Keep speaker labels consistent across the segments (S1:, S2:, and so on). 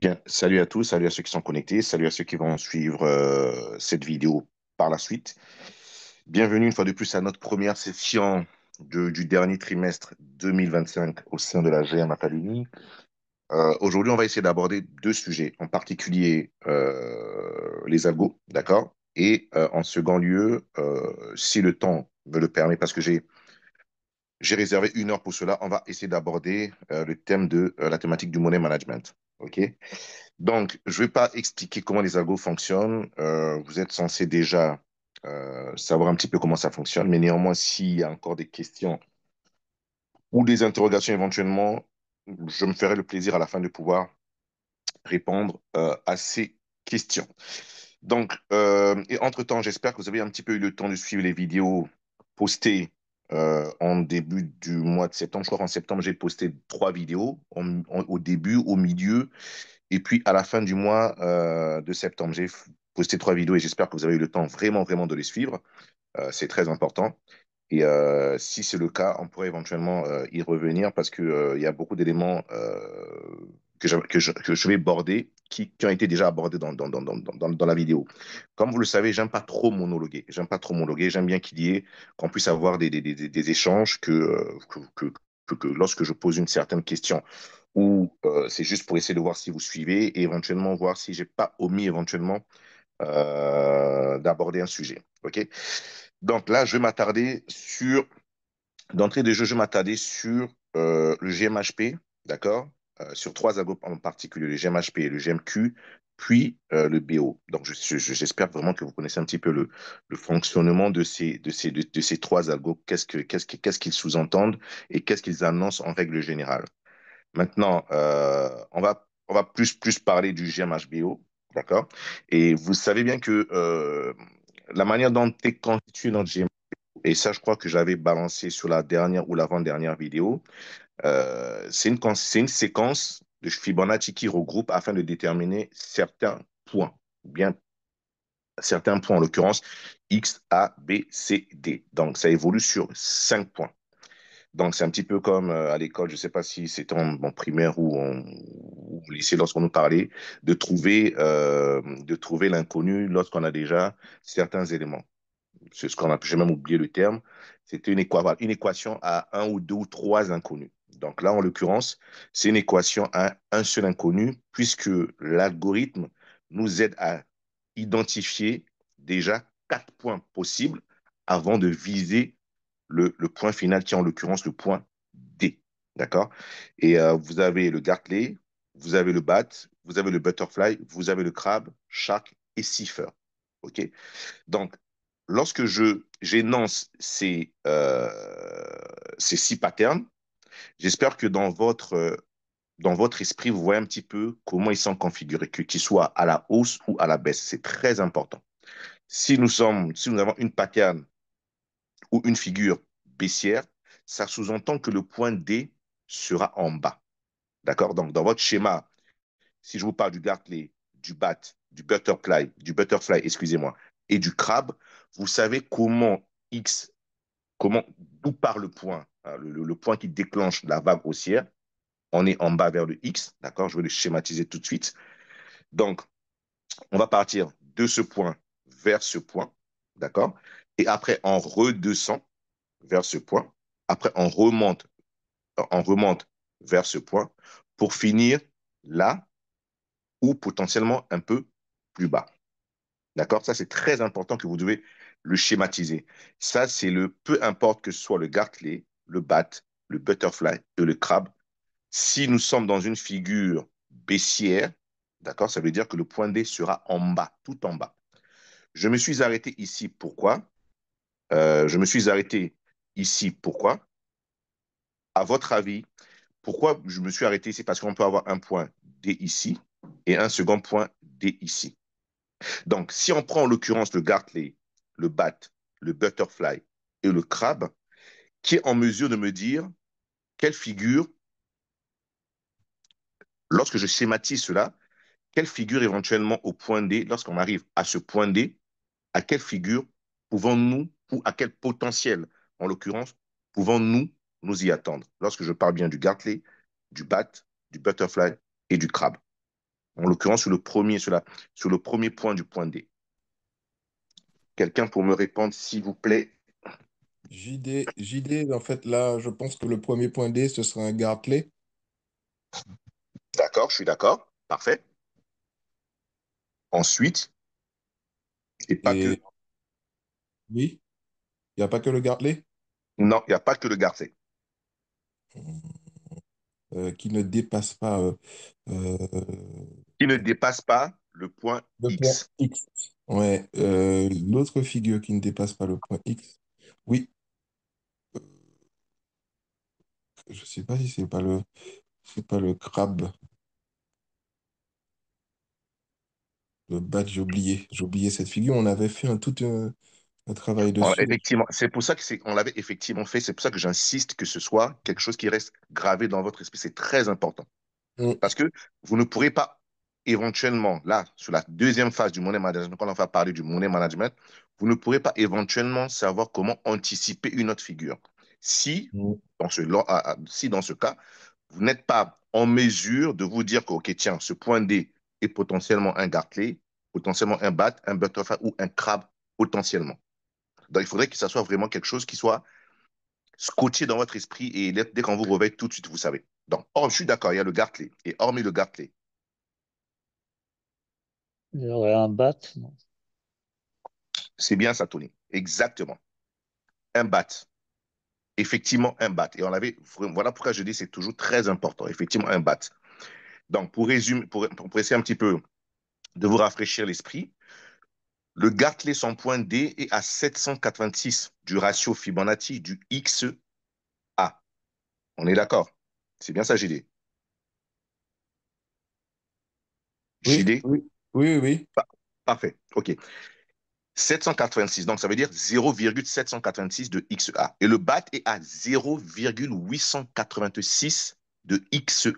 S1: Bien, salut à tous, salut à ceux qui sont connectés, salut à ceux qui vont suivre cette vidéo par la suite. Bienvenue une fois de plus à notre première session du dernier trimestre 2025 au sein de la GM Academy. Aujourd'hui, on va essayer d'aborder deux sujets, en particulier les algos, d'accord? Et en second lieu, si le temps me le permet, parce que j'ai réservé 1 heure pour cela, on va essayer d'aborder le thème de la thématique du money management. OK? Donc, je ne vais pas expliquer comment les algos fonctionnent. Vous êtes censé déjà savoir un petit peu comment ça fonctionne, mais néanmoins, s'il y a encore des questions ou des interrogations éventuellement, je me ferai le plaisir à la fin de pouvoir répondre à ces questions. Donc, et entre-temps, j'espère que vous avez un petit peu eu le temps de suivre les vidéos postées en début du mois de septembre. Je crois qu'en septembre, j'ai posté 3 vidéos au début, au milieu et puis, à la fin du mois de septembre, j'ai posté 3 vidéos et j'espère que vous avez eu le temps vraiment, vraiment de les suivre. C'est très important. Et si c'est le cas, on pourrait éventuellement y revenir parce que, il y a beaucoup d'éléments que je vais border qui ont été déjà abordés dans la vidéo. Comme vous le savez, j'aime pas trop monologuer. J'aime pas trop monologuer. J'aime bien qu'on puisse avoir des échanges que lorsque je pose une certaine question ou c'est juste pour essayer de voir si vous suivez et éventuellement voir si j'ai pas omis éventuellement d'aborder un sujet. OK? Donc là, d'entrée de jeu, je vais m'attarder sur le GMHP, d'accord? Sur 3 algos en particulier, le GMHP, le GMQ, puis le BO. Donc j'espère vraiment que vous connaissez un petit peu le fonctionnement de ces 3 algos, qu'est-ce qu'ils sous-entendent et qu'est-ce qu'ils annoncent en règle générale. Maintenant, on va plus parler du GMHBO, d'accord? Et vous savez bien que la manière dont est constitué notre GMHBO, et ça, je crois que j'avais balancé sur la dernière ou l'avant-dernière vidéo, c'est une séquence de Fibonacci qui regroupe afin de déterminer certains points, ou bien certains points, en l'occurrence X, A, B, C, D. Donc, ça évolue sur 5 points. Donc, c'est un petit peu comme à l'école, je ne sais pas si c'était en primaire ou au lycée lorsqu'on nous parlait de trouver l'inconnu lorsqu'on a déjà certains éléments. C'est ce qu'on a, j'ai même oublié le terme. C'était une équation à un ou deux ou trois inconnus. Donc là, en l'occurrence, c'est une équation à un seul inconnu puisque l'algorithme nous aide à identifier déjà 4 points possibles avant de viser le point final qui est en l'occurrence le point D. D'accord? Et vous avez le Gartley, vous avez le bat, vous avez le butterfly, vous avez le crabe, shark et cipher. OK? Donc, lorsque j'énonce ces 6 patterns, j'espère que dans votre esprit, vous voyez un petit peu comment ils sont configurés, qu'ils soient à la hausse ou à la baisse. C'est très important. Si nous avons une pattern ou une figure baissière, ça sous-entend que le point D sera en bas. D'accord? Donc, dans votre schéma, si je vous parle du Gartley, du bat, du butterfly, excusez-moi, et du crabe, vous savez d'où part le point, hein, le point qui déclenche la vague haussière. On est en bas vers le X, d'accord? Je vais le schématiser tout de suite. Donc, on va partir de ce point vers ce point, d'accord? Et après, on redescend vers ce point. Après, on remonte vers ce point pour finir là ou potentiellement un peu plus bas. D'accord? Ça, c'est très important que vous devez le schématiser. Ça, c'est peu importe que ce soit le Gartley, le bat, le butterfly et le crabe. Si nous sommes dans une figure baissière, d'accord, ça veut dire que le point D sera en bas, tout en bas. Je me suis arrêté ici. Pourquoi? Je me suis arrêté ici. Pourquoi? À votre avis, pourquoi je me suis arrêté ici? Parce qu'on peut avoir un point D ici et un second point D ici. Donc, si on prend en l'occurrence le Gartley, le bat, le butterfly et le crabe, qui est en mesure de me dire quelle figure, lorsque je schématise cela, quelle figure éventuellement au point D, lorsqu'on arrive à ce point D, à quelle figure pouvons-nous, ou à quel potentiel, en l'occurrence, pouvons-nous y attendre? Lorsque je parle bien du Gartley, du bat, du butterfly et du crabe. En l'occurrence, sur le premier point du point D. Quelqu'un pour me répondre, s'il vous plaît.
S2: JD, en fait, là, je pense que le premier point D, ce sera un Gartley.
S1: D'accord, je suis d'accord. Parfait. Ensuite, et pas
S2: Et
S1: que.
S2: oui, il n'y a pas que le Gartley
S1: Non, il n'y a pas que le Gartley.
S2: qui ne dépasse pas euh,
S1: Qui ne dépasse pas le point
S2: le point
S1: X.
S2: X. Ouais, l'autre figure qui ne dépasse pas le point X. Oui, je sais pas si c'est pas le crabe, le bat, j'ai oublié cette figure. On avait fait un travail dessus.
S1: Effectivement, c'est pour ça on l'avait effectivement fait. C'est pour ça que j'insiste que ce soit quelque chose qui reste gravé dans votre esprit. C'est très important.
S2: Mm,
S1: Parce que vous ne pourrez pas éventuellement, là, sur la deuxième phase du money management, quand on va parler du money management, vous ne pourrez pas éventuellement savoir comment anticiper une autre figure. Si,
S2: mm,
S1: si dans ce cas, vous n'êtes pas en mesure de vous dire que, OK, tiens, ce point D est potentiellement un Gartley, potentiellement un bat, un butterfly ou un crabe, potentiellement. Donc, il faudrait que ça soit vraiment quelque chose qui soit scotché dans votre esprit et dès qu'on vous réveille, tout de suite, vous savez. Donc, je suis d'accord, il y a le Gartley. Et hormis le Gartley,
S3: Il y aurait un bat, non?
S1: c'est bien ça, Tony. Exactement. Un bat. Effectivement, un bat. Et voilà pourquoi je dis que c'est toujours très important. Effectivement, un bat. Donc, pour résumer, pour essayer un petit peu de vous rafraîchir l'esprit, le Gartley son point D est à 786 du ratio Fibonacci du XA. On est d'accord? C'est bien ça, JD.
S2: oui,
S1: JD?
S2: oui, oui, oui.
S1: Parfait. OK. 786, donc ça veut dire 0,786 de XA. Et le BAT est à 0,886 de XA.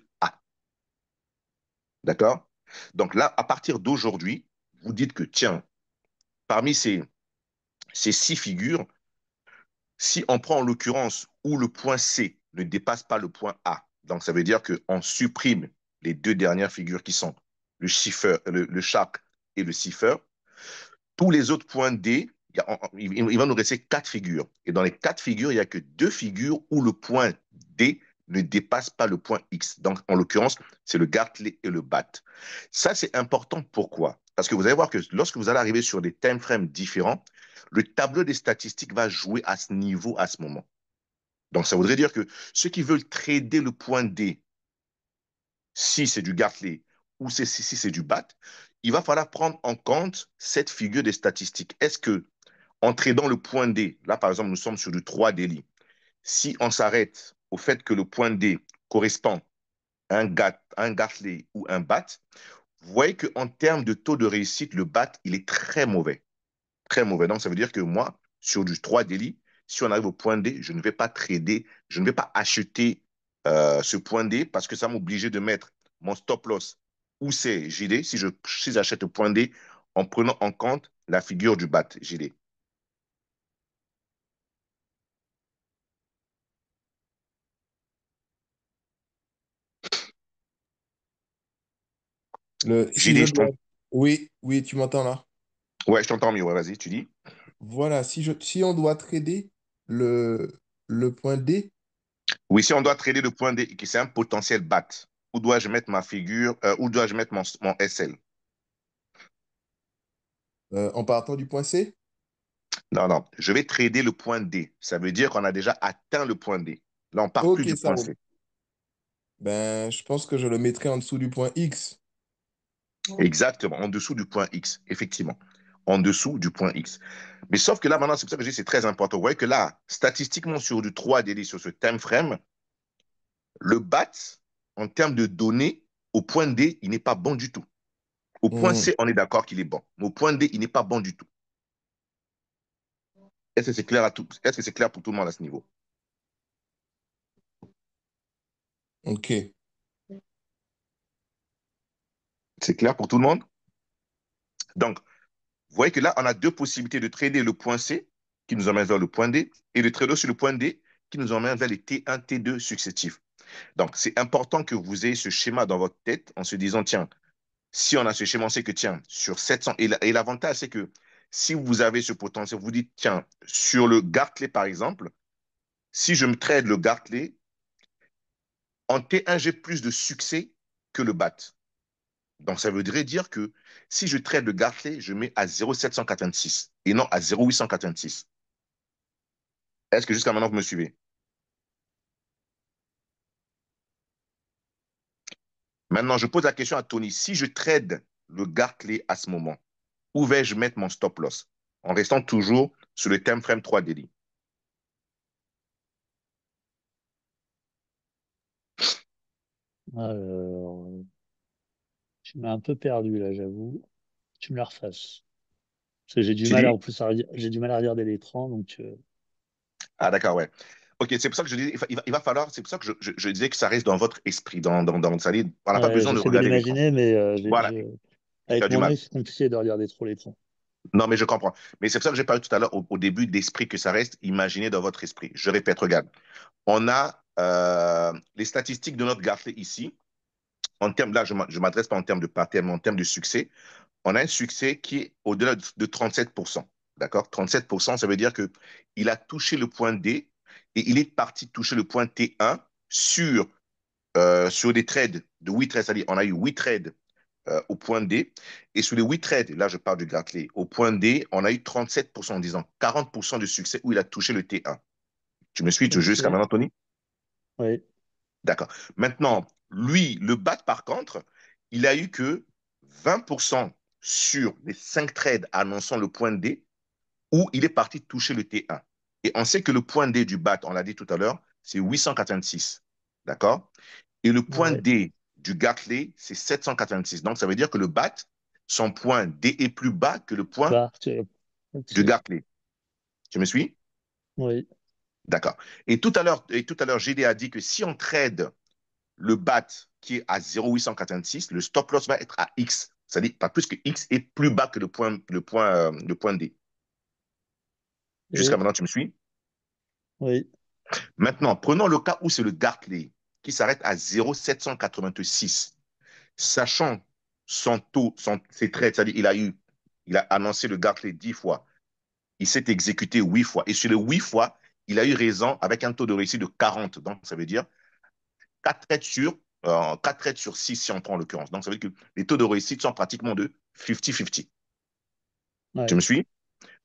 S1: D'accord? Donc là, à partir d'aujourd'hui, vous dites que, tiens, parmi ces six figures, si on prend en l'occurrence où le point C ne dépasse pas le point A, donc ça veut dire qu'on supprime les deux dernières figures qui sont le shark et le cipher, tous les autres points D, il va nous rester quatre figures. Et dans les quatre figures, il n'y a que deux figures où le point D ne dépasse pas le point X. Donc, en l'occurrence, c'est le Gartley et le BAT. Ça, c'est important. Pourquoi? Parce que vous allez voir que lorsque vous allez arriver sur des time frames différents, le tableau des statistiques va jouer à ce niveau, à ce moment. Donc, ça voudrait dire que ceux qui veulent trader le point D, si c'est du Gartley ou si c'est du BAT, il va falloir prendre en compte cette figure des statistiques. Est-ce que en tradant le point D, là par exemple, nous sommes sur du 3 daily. Si on s'arrête au fait que le point D correspond à un Gartley ou un BAT, vous voyez qu'en termes de taux de réussite, le BAT, il est très mauvais. Très mauvais. Donc, ça veut dire que moi, sur du 3 daily, si on arrive au point D, je ne vais pas trader, je ne vais pas acheter ce point D parce que ça m'obligeait de mettre mon stop loss où c'est JD si j'achète le point D en prenant en compte la figure du BAT JD.
S2: Si je
S1: JD,
S2: dois. Oui, oui, tu m'entends là.
S1: ouais, je t'entends mieux. Ouais, vas-y, tu dis.
S2: Voilà, si on doit trader le, le point D,
S1: Oui, si on doit trader le point D, que c'est un potentiel BAT, où dois-je mettre ma figure, où dois-je mettre mon SL?
S2: en partant du point C,
S1: Non, non, je vais trader le point D. Ça veut dire qu'on a déjà atteint le point D. Là, on part plus
S2: ok,
S1: du
S2: ça
S1: point
S2: roule.
S1: C.
S2: Ben, je pense que je le mettrai en dessous du point X.
S1: Exactement, en dessous du point X, effectivement. En dessous du point X. Mais sauf que là, maintenant, c'est pour ça que je dis que c'est très important. Vous voyez que là, statistiquement, sur du 3DD, sur ce time frame, le BAT, en termes de données, au point D, il n'est pas bon du tout. Au point
S2: Hmm,
S1: C, on est d'accord qu'il est bon. Mais au point D, il n'est pas bon du tout. Est-ce que c'est clair à tout? Est-ce que c'est clair pour tout le monde à ce niveau?
S2: ok.
S1: C'est clair pour tout le monde? Donc, vous voyez que là, on a deux possibilités de trader le point C, qui nous emmène vers le point D, et de trader sur le point D, qui nous emmène vers les T1, T2 successifs. Donc, c'est important que vous ayez ce schéma dans votre tête en se disant, tiens, Si on a ce schéma, on sait que, tiens, sur 700, et l'avantage, c'est que si vous avez ce potentiel, vous dites, tiens, sur le Gartley, par exemple, si je me trade le Gartley, en T1, j'ai plus de succès que le BAT. Donc, ça voudrait dire que si je trade le Gartley, je mets à 0,786 et non à 0,886. Est-ce que jusqu'à maintenant, vous me suivez? Maintenant, je pose la question à Tony. Si je trade le Gartley à ce moment, où vais-je mettre mon stop loss? En restant toujours sur le time frame 3 daily.
S3: Alors, tu m'as un peu perdu là, j'avoue. Tu me la refasses. Parce que j'ai du
S1: Tu
S3: mal
S1: dis?
S3: en plus j'ai du mal à regarder l'écran, donc
S1: Ah, d'accord, ouais. Ok, c'est pour ça que je dis, il va falloir, c'est pour ça que je disais que ça reste dans votre esprit, ça dit, on n'a pas
S3: ouais,
S1: besoin de
S3: j'essaie de
S1: regarder l'écran.
S3: l'imaginer, mais
S1: Voilà, tu as
S3: avec
S1: du
S3: mon
S1: mal.
S3: œil, c'est compliqué de regarder trop l'écran.
S1: Non, mais je comprends. Mais c'est pour ça que j'ai parlé tout à l'heure au début d'esprit que ça reste imaginé dans votre esprit. Je répète, regarde. On a les statistiques de notre Gartley ici. En termes, là, je ne m'adresse pas en termes de pattern, mais en termes de succès. On a un succès qui est au-delà de 37%. D'accord? 37%, ça veut dire qu'il a touché le point D et il est parti toucher le point T1 sur des trades de 8 trades. C'est-à-dire, on a eu 8 trades au point D. Et sur les 8 trades, là, je parle du Gartley, au point D, on a eu 37% en disant 40% de succès où il a touché le T1. Tu me suis jusqu'à
S3: Ok,
S1: maintenant, Tony?
S3: oui,
S1: D'accord. Maintenant, lui, le BAT, par contre, il a eu que 20% sur les 5 trades annonçant le point D où il est parti toucher le T1. Et on sait que le point D du BAT, on l'a dit tout à l'heure, c'est 886. D'accord? Et le point
S3: ouais,
S1: D du Gartley, c'est 786. Donc, ça veut dire que le BAT, son point D est plus bas que le point
S3: bah,
S1: du
S3: ok,
S1: Gartley. Tu me suis?
S3: oui,
S1: D'accord. Et tout à l'heure, GD a dit que si on trade le BAT qui est à 0,886, le stop loss va être à X. C'est-à-dire pas plus que X est plus bas que le point D. Jusqu'à
S3: et
S1: maintenant, tu me suis?
S3: oui,
S1: Maintenant, prenons le cas où c'est le Gartley qui s'arrête à 0,786, sachant son taux, ses trades, c'est-à-dire il a annoncé le Gartley 10 fois, il s'est exécuté 8 fois, et sur les 8 fois, il a eu raison avec un taux de réussite de 40. Donc, ça veut dire 4 trades sur, 4 trades sur 6 si on prend en l'occurrence. Donc, ça veut dire que les taux de réussite sont pratiquement de 50-50. Tu
S3: ouais,
S1: me suis?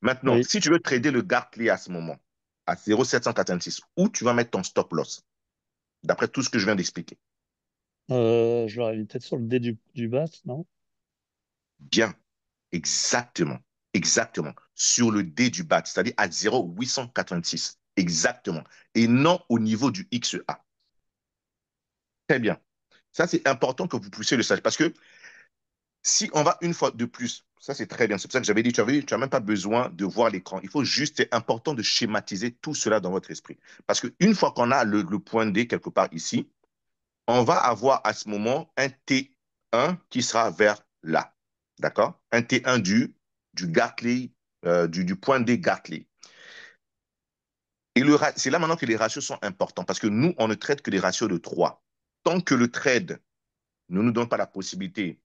S1: Maintenant,
S3: oui.
S1: si tu veux trader le Gartley à ce moment, à 0,786, où tu vas mettre ton stop loss, d'après tout ce que je viens d'expliquer?
S3: Je l'aurais mis peut-être sur le dé du bas, non?
S1: Bien, exactement, exactement, sur le D du BAT, c'est-à-dire à 0,886, exactement, et non au niveau du XA. Très bien. Ça, c'est important que vous puissiez le savoir, parce que si on va une fois de plus, ça c'est très bien, c'est pour ça que j'avais dit, tu n'as même pas besoin de voir l'écran, il faut juste, c'est important de schématiser tout cela dans votre esprit. Parce qu'une fois qu'on a le point D quelque part ici, on va avoir à ce moment un T1 qui sera vers là. D'accord? Un T1 du Gartley, du point D Gartley. Et c'est là maintenant que les ratios sont importants parce que nous, on ne traite que des ratios de 3. Tant que le trade ne nous donne pas la possibilité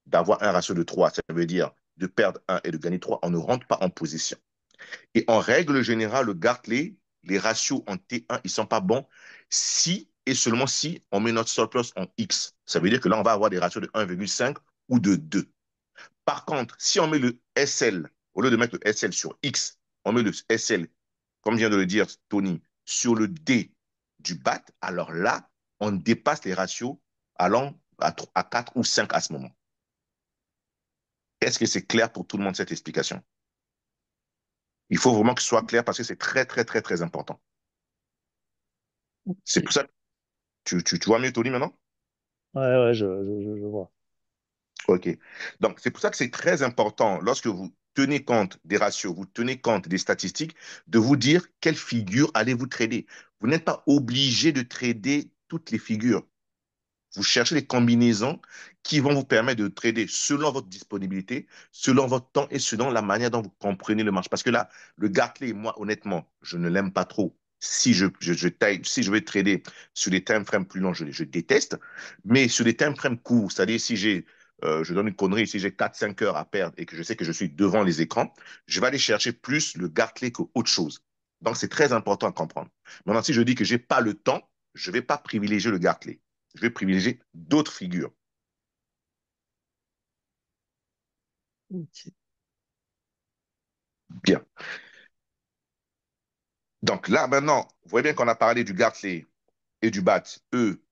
S1: d'avoir un ratio de 3, ça veut dire de perdre un et de gagner 3, on ne rentre pas en position. Et en règle générale, le Gartley, les ratios en T1, ils ne sont pas bons si et seulement si on met notre stop loss en X. Ça veut dire que là, on va avoir des ratios de 1,5 ou de 2. Par contre, si on met le SL, au lieu de mettre le SL sur X, on met le SL, comme vient de le dire Tony, sur le D du BAT, alors là, on dépasse les ratios allant à 4 ou 5 à ce moment. Est-ce que c'est clair pour tout le monde cette explication? Il faut vraiment que ce soit clair parce que c'est très, très, très, très important. C'est
S3: Ok.
S1: pour ça que tu vois mieux, Tony, maintenant?
S3: Ouais, ouais, je vois.
S1: OK. Donc, c'est pour ça que c'est très important, lorsque vous tenez compte des ratios, vous tenez compte des statistiques, de vous dire quelle figure allez-vous trader. Vous n'êtes pas obligé de trader toutes les figures. Vous cherchez les combinaisons qui vont vous permettre de trader selon votre disponibilité, selon votre temps et selon la manière dont vous comprenez le marché. Parce que là, le Gartley, moi, honnêtement, je ne l'aime pas trop. Si je vais trader sur des time frames plus longs, je déteste. Mais sur des time frames courts, c'est-à-dire si j'ai je donne une connerie, si j'ai 4-5 heures à perdre et que je sais que je suis devant les écrans, je vais aller chercher plus le Gartley qu'autre chose. Donc, c'est très important à comprendre. Maintenant, si je dis que je n'ai pas le temps, je ne vais pas privilégier le Gartley. Je vais privilégier d'autres figures.
S3: Ok.
S1: Bien. Donc là, maintenant, vous voyez bien qu'on a parlé du Gartley et du BAT, eux,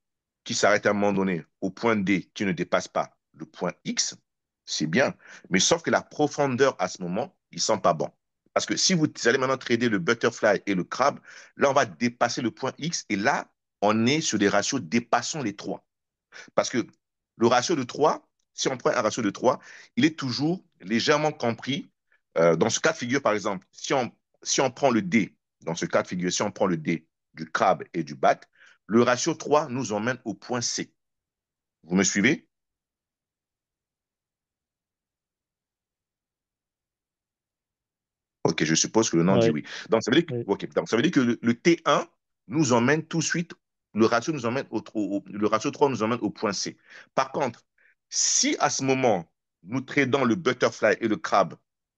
S1: qui s'arrêtent à un moment donné au point D qui ne dépasse pas le point X, c'est bien. Mais sauf que la profondeur à ce moment, ils ne sont pas bons. Parce que si vous allez maintenant trader le butterfly et le crabe, là, on va dépasser le point X et là, on est sur des ratios dépassant les 3. Parce que le ratio de 3, si on prend un ratio de 3, il est toujours légèrement compris. Dans ce cas de figure, par exemple, si on prend le D, dans ce cas de figure, si on prend le D du crabe et du bat, le ratio 3 nous emmène au point C. Vous me suivez? Ok, je suppose que le nom dit
S3: Ouais,
S1: oui. Donc, ça veut dire que,
S3: ouais.
S1: ok, donc, ça veut dire que le T1 nous emmène tout de suite, le ratio, nous emmène le ratio 3 nous emmène au point C. Par contre, si à ce moment, nous tradons le butterfly et le crabe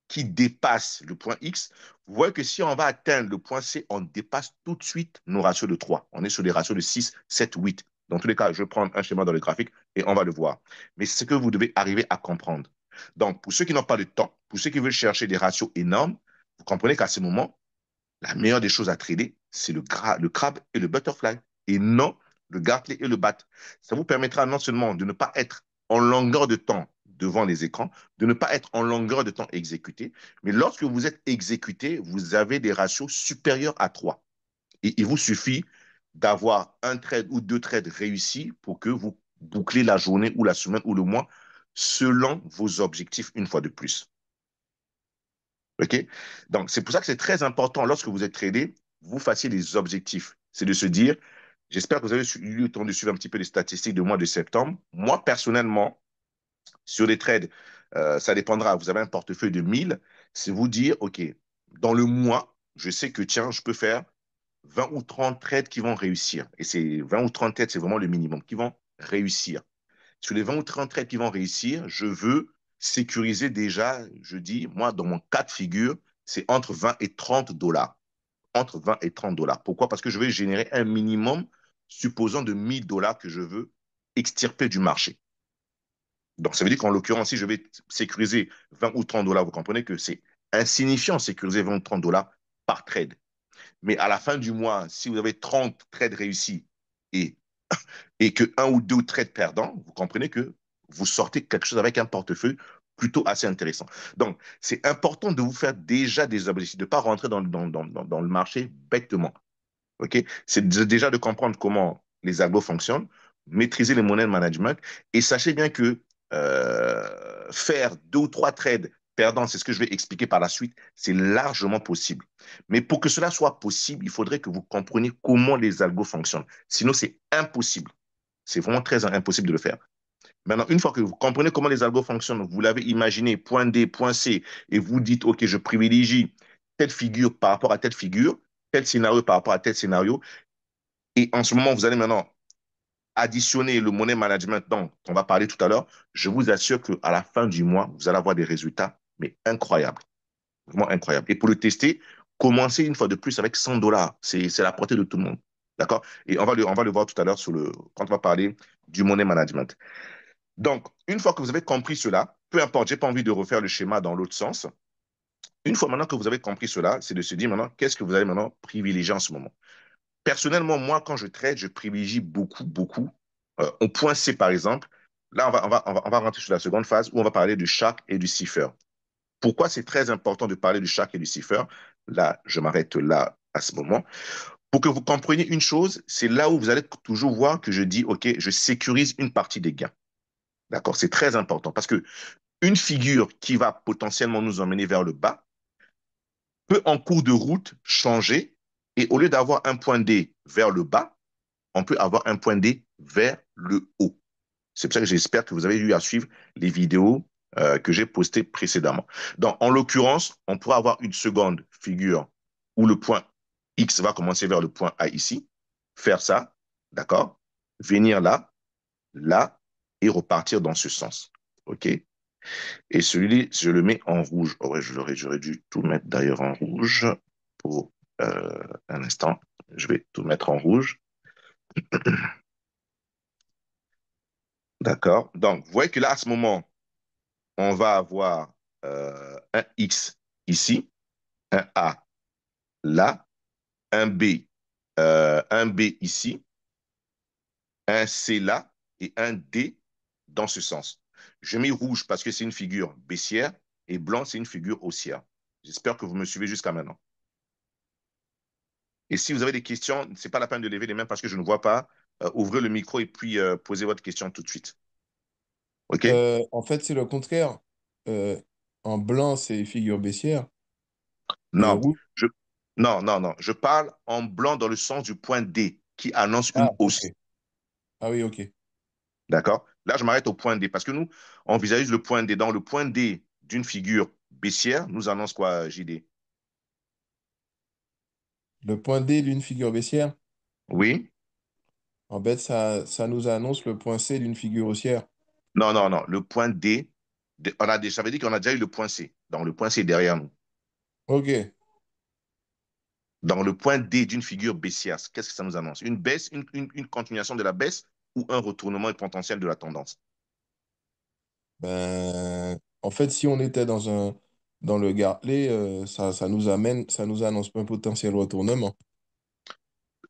S1: qui dépassent le point X, vous voyez que si on va atteindre le point C, on dépasse tout de suite nos ratios de 3. On est sur des ratios de 6, 7, 8. Dans tous les cas, je vais prendre un schéma dans le graphique et on va le voir. Mais c'est ce que vous devez arriver à comprendre. Donc, pour ceux qui n'ont pas de temps, pour ceux qui veulent chercher des ratios énormes, vous comprenez qu'à ce moment, la meilleure des choses à trader, c'est le crabe et le butterfly, et non le gartley et le bat. Ça vous permettra non seulement de ne pas être en longueur de temps devant les écrans, de ne pas être en longueur de temps exécuté, mais lorsque vous êtes exécuté, vous avez des ratios supérieurs à 3. Et il vous suffit d'avoir un trade ou deux trades réussis pour que vous bouclez la journée ou la semaine ou le mois selon vos objectifs une fois de plus. OK? Donc, c'est pour ça que c'est très important lorsque vous êtes tradé, vous fassiez des objectifs. C'est de se dire, j'espère que vous avez eu le temps de suivre un petit peu les statistiques du mois de septembre. Moi, personnellement, sur les trades, ça dépendra. Vous avez un portefeuille de 1000. C'est vous dire, OK, dans le mois, je sais que, tiens, je peux faire 20 ou 30 trades qui vont réussir. Et ces 20 ou 30 trades, c'est vraiment le minimum, qui vont réussir. Sur les 20 ou 30 trades qui vont réussir, je veux sécuriser déjà, je dis, moi, dans mon cas de figure, c'est entre 20 et 30 dollars. Entre 20 et 30 dollars. Pourquoi? Parce que je vais générer un minimum, supposons de 1000 dollars que je veux extirper du marché. Donc, ça veut dire qu'en l'occurrence, si je vais sécuriser 20 ou 30 dollars, vous comprenez que c'est insignifiant sécuriser 20 ou 30 dollars par trade. Mais à la fin du mois, si vous avez 30 trades réussis et que un ou deux trades perdants, vous comprenez que vous sortez quelque chose avec un portefeuille plutôt assez intéressant. Donc, c'est important de vous faire déjà des objectifs, de ne pas rentrer dans le marché bêtement. OK? C'est déjà de comprendre comment les algos fonctionnent, maîtriser les monnaies de management et sachez bien que faire deux ou trois trades perdants, c'est ce que je vais expliquer par la suite, c'est largement possible. Mais pour que cela soit possible, il faudrait que vous compreniez comment les algos fonctionnent. Sinon, c'est impossible. C'est vraiment très impossible de le faire. Maintenant, une fois que vous comprenez comment les algos fonctionnent, vous l'avez imaginé, point D, point C, et vous dites, OK, je privilégie telle figure par rapport à telle figure, tel scénario par rapport à tel scénario, et en ce moment, vous allez maintenant additionner le money management dont on va parler tout à l'heure, je vous assure qu'à la fin du mois, vous allez avoir des résultats, mais incroyables, vraiment incroyables. Et pour le tester, commencez une fois de plus avec 100 dollars. C'est la portée de tout le monde. D'accord? Et on va le voir tout à l'heure quand on va parler du money management. Donc, une fois que vous avez compris cela, peu importe, je n'ai pas envie de refaire le schéma dans l'autre sens. Une fois maintenant que vous avez compris cela, c'est de se dire maintenant, qu'est-ce que vous allez maintenant privilégier en ce moment? Personnellement, moi, quand je trade, je privilégie beaucoup, beaucoup. Au point C, par exemple, là, on va rentrer sur la seconde phase où on va parler du shark et du cipher. Pourquoi c'est très important de parler du shark et du cipher? Là, je m'arrête là à ce moment. Pour que vous compreniez une chose, c'est là où vous allez toujours voir que je dis, OK, je sécurise une partie des gains. D'accord? C'est très important parce que une figure qui va potentiellement nous emmener vers le bas peut en cours de route changer et au lieu d'avoir un point D vers le bas, on peut avoir un point D vers le haut. C'est pour ça que j'espère que vous avez eu à suivre les vidéos que j'ai postées précédemment. Donc, en l'occurrence, on pourra avoir une seconde figure où le point X va commencer vers le point A ici, faire ça, d'accord? Venir là, là, et repartir dans ce sens. OK? Et celui-là, je le mets en rouge. Oh ouais, j'aurais dû tout mettre d'ailleurs en rouge pour un instant. Je vais tout mettre en rouge. D'accord? Donc, vous voyez que là, à ce moment, on va avoir un X ici, un A là, un B, un B ici, un C là et un D dans ce sens. Je mets rouge parce que c'est une figure baissière et blanc, c'est une figure haussière. J'espère que vous me suivez jusqu'à maintenant. Et si vous avez des questions, ce n'est pas la peine de lever les mains parce que je ne vois pas. Ouvrez le micro et puis posez votre question tout de suite. OK?
S2: En fait, c'est le contraire. Euh, en blanc, c'est figure baissière. Et
S1: Non,
S2: rouge.
S1: je, non. Je parle en blanc dans le sens du point D qui annonce
S2: Ah,
S1: une
S2: ok.
S1: hausse.
S2: Ah oui, ok.
S1: D'accord? Là, je m'arrête au point D parce que nous, on visualise le point D. Dans le point D d'une figure baissière, nous annonce quoi, JD?
S2: Le point D d'une figure baissière,
S1: Oui?
S2: en fait, ça nous annonce le point C d'une figure haussière.
S1: Non. Le point D, ça veut dire qu'on a déjà eu le point C. Donc, le point C est derrière nous.
S2: Ok.
S1: Dans le point D d'une figure baissière, qu'est-ce que ça nous annonce? Une baisse, une continuation de la baisse ou un retournement potentiel de la tendance?
S2: Ben, en fait, si on était dans le Gartley, ça nous annonce un potentiel retournement.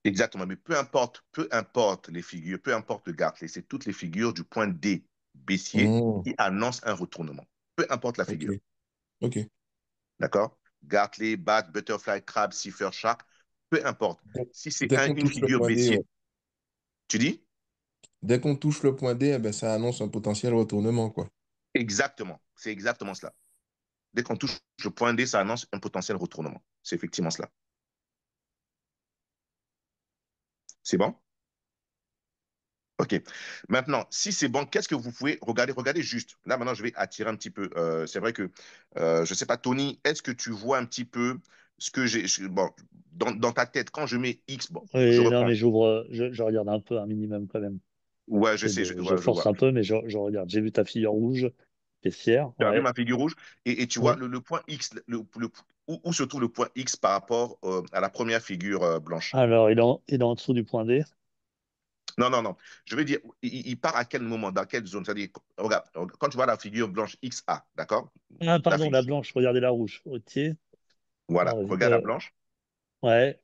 S1: Exactement, mais peu importe les figures, peu importe le Gartley, c'est toutes les figures du point D baissier
S2: Hmm,
S1: qui annoncent un retournement. Peu importe la
S2: ok.
S1: figure.
S2: Ok.
S1: D'accord? Gartley, Bat, Butterfly, Crab, Cipher, Shark, peu importe. Si c'est
S2: Dès qu'on
S1: une
S2: touche le
S1: figure
S2: point D,
S1: baissière,
S2: ouais.
S1: tu dis?
S2: Dès qu'on touche le point D, eh ben, ça annonce un potentiel retournement, quoi.
S1: Exactement. C'est exactement cela. Dès qu'on touche le point D, ça annonce un potentiel retournement. C'est effectivement cela. C'est bon? OK. Maintenant, si c'est bon, qu'est-ce que vous pouvez regarder? Regardez juste. Là, maintenant, je vais attirer un petit peu. C'est vrai que, je ne sais pas, Tony, est-ce que tu vois un petit peu ce que j'ai. Bon, dans ta tête, quand je mets X, bon, je
S3: Oui, non,
S1: reprends.
S3: mais j'ouvre, je regarde un peu, un minimum quand même.
S1: Ouais, je
S3: J'essaie
S1: sais,
S3: de, je
S1: ouais, je
S3: force
S1: vois.
S3: un peu, mais je regarde. J'ai vu ta figure rouge, caissière,
S1: Tu as vu
S3: ouais.
S1: ma figure rouge et tu vois
S3: Oui.
S1: le point X, où se trouve le point X par rapport à la première figure blanche.
S3: Alors, il est en dessous du point D.
S1: Non. Je veux dire, il part à quel moment, dans quelle zone? C'est-à-dire, regarde, quand tu vois la figure blanche XA, d'accord?
S3: Ah,
S1: La
S3: pardon, la
S1: figure,
S3: blanche, regardez la rouge. Ok.
S1: voilà,
S3: Alors,
S1: regarde la blanche.
S3: ouais.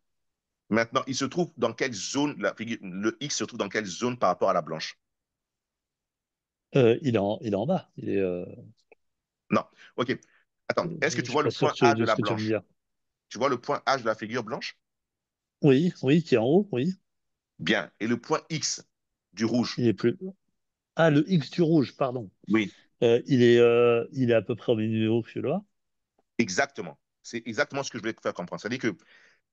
S1: Maintenant, il se trouve dans quelle zone, le X se trouve dans quelle zone par rapport à la blanche?
S3: Il est en bas.
S1: Non. OK. Attends, est-ce que
S3: Je
S1: tu
S3: suis
S1: vois
S3: pas
S1: le
S3: sûr
S1: point A de
S3: de ce
S1: la
S3: que tu veux me
S1: blanche?
S3: dire.
S1: Tu vois le point H de la figure blanche?
S3: Oui, qui est en haut, oui.
S1: Bien. Et le point X du rouge?
S3: Il est plus. Ah, le X du rouge, pardon.
S1: Oui,
S3: Il est à peu près au même niveau que celui-là.
S1: exactement. C'est exactement ce que je voulais te faire comprendre. C'est-à-dire que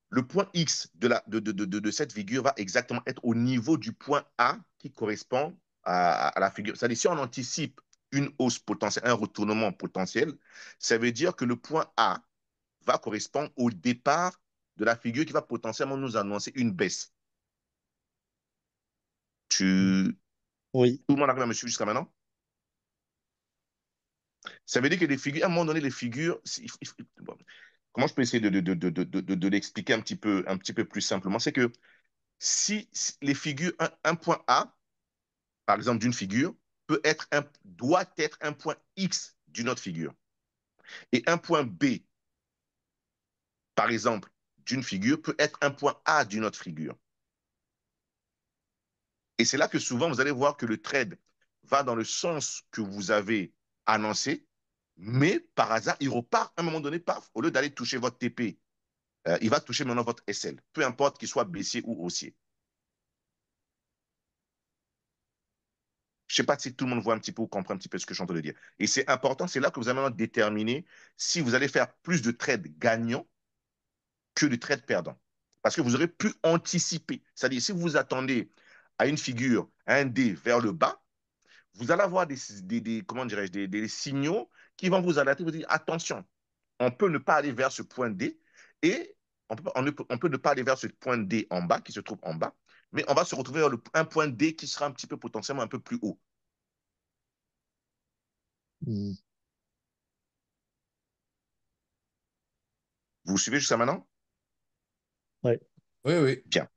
S1: le point X de cette figure va exactement être au niveau du point A qui correspond à la figure. C'est-à-dire, si on anticipe une hausse potentielle, un retournement potentiel, ça veut dire que le point A va correspondre au départ de la figure qui va potentiellement nous annoncer une baisse. Tu...
S3: Oui.
S1: Tout le monde arrive à me suivre jusqu'à maintenant? Ça veut dire que les figures, à un moment donné, les figures, bon, comment je peux essayer de l'expliquer un petit peu plus simplement? C'est que si les figures, un point A, par exemple, d'une figure, doit être un point X d'une autre figure. Et un point B, par exemple, d'une figure, peut être un point A d'une autre figure. Et c'est là que souvent, vous allez voir que le trade va dans le sens que vous avez annoncé, mais par hasard, il repart à un moment donné, paf, au lieu d'aller toucher votre TP, il va toucher maintenant votre SL, peu importe qu'il soit baissier ou haussier. Je ne sais pas si tout le monde voit un petit peu ou comprend un petit peu ce que je suis en train de dire. Et c'est important, c'est là que vous allez maintenant déterminer si vous allez faire plus de trades gagnants que de trades perdants. Parce que vous aurez pu anticiper. C'est-à-dire, si vous vous attendez à une figure, à un D vers le bas, vous allez avoir comment dirais-je, des signaux qui vont vous alerter, vous dire attention, on peut ne pas aller vers ce point D et on peut ne pas aller vers ce point D en bas, qui se trouve en bas, mais on va se retrouver vers un point D qui sera un petit peu potentiellement un peu plus haut.
S3: Hmm.
S1: Vous suivez jusqu'à maintenant?
S3: Ouais.
S2: Oui, oui.
S1: Bien.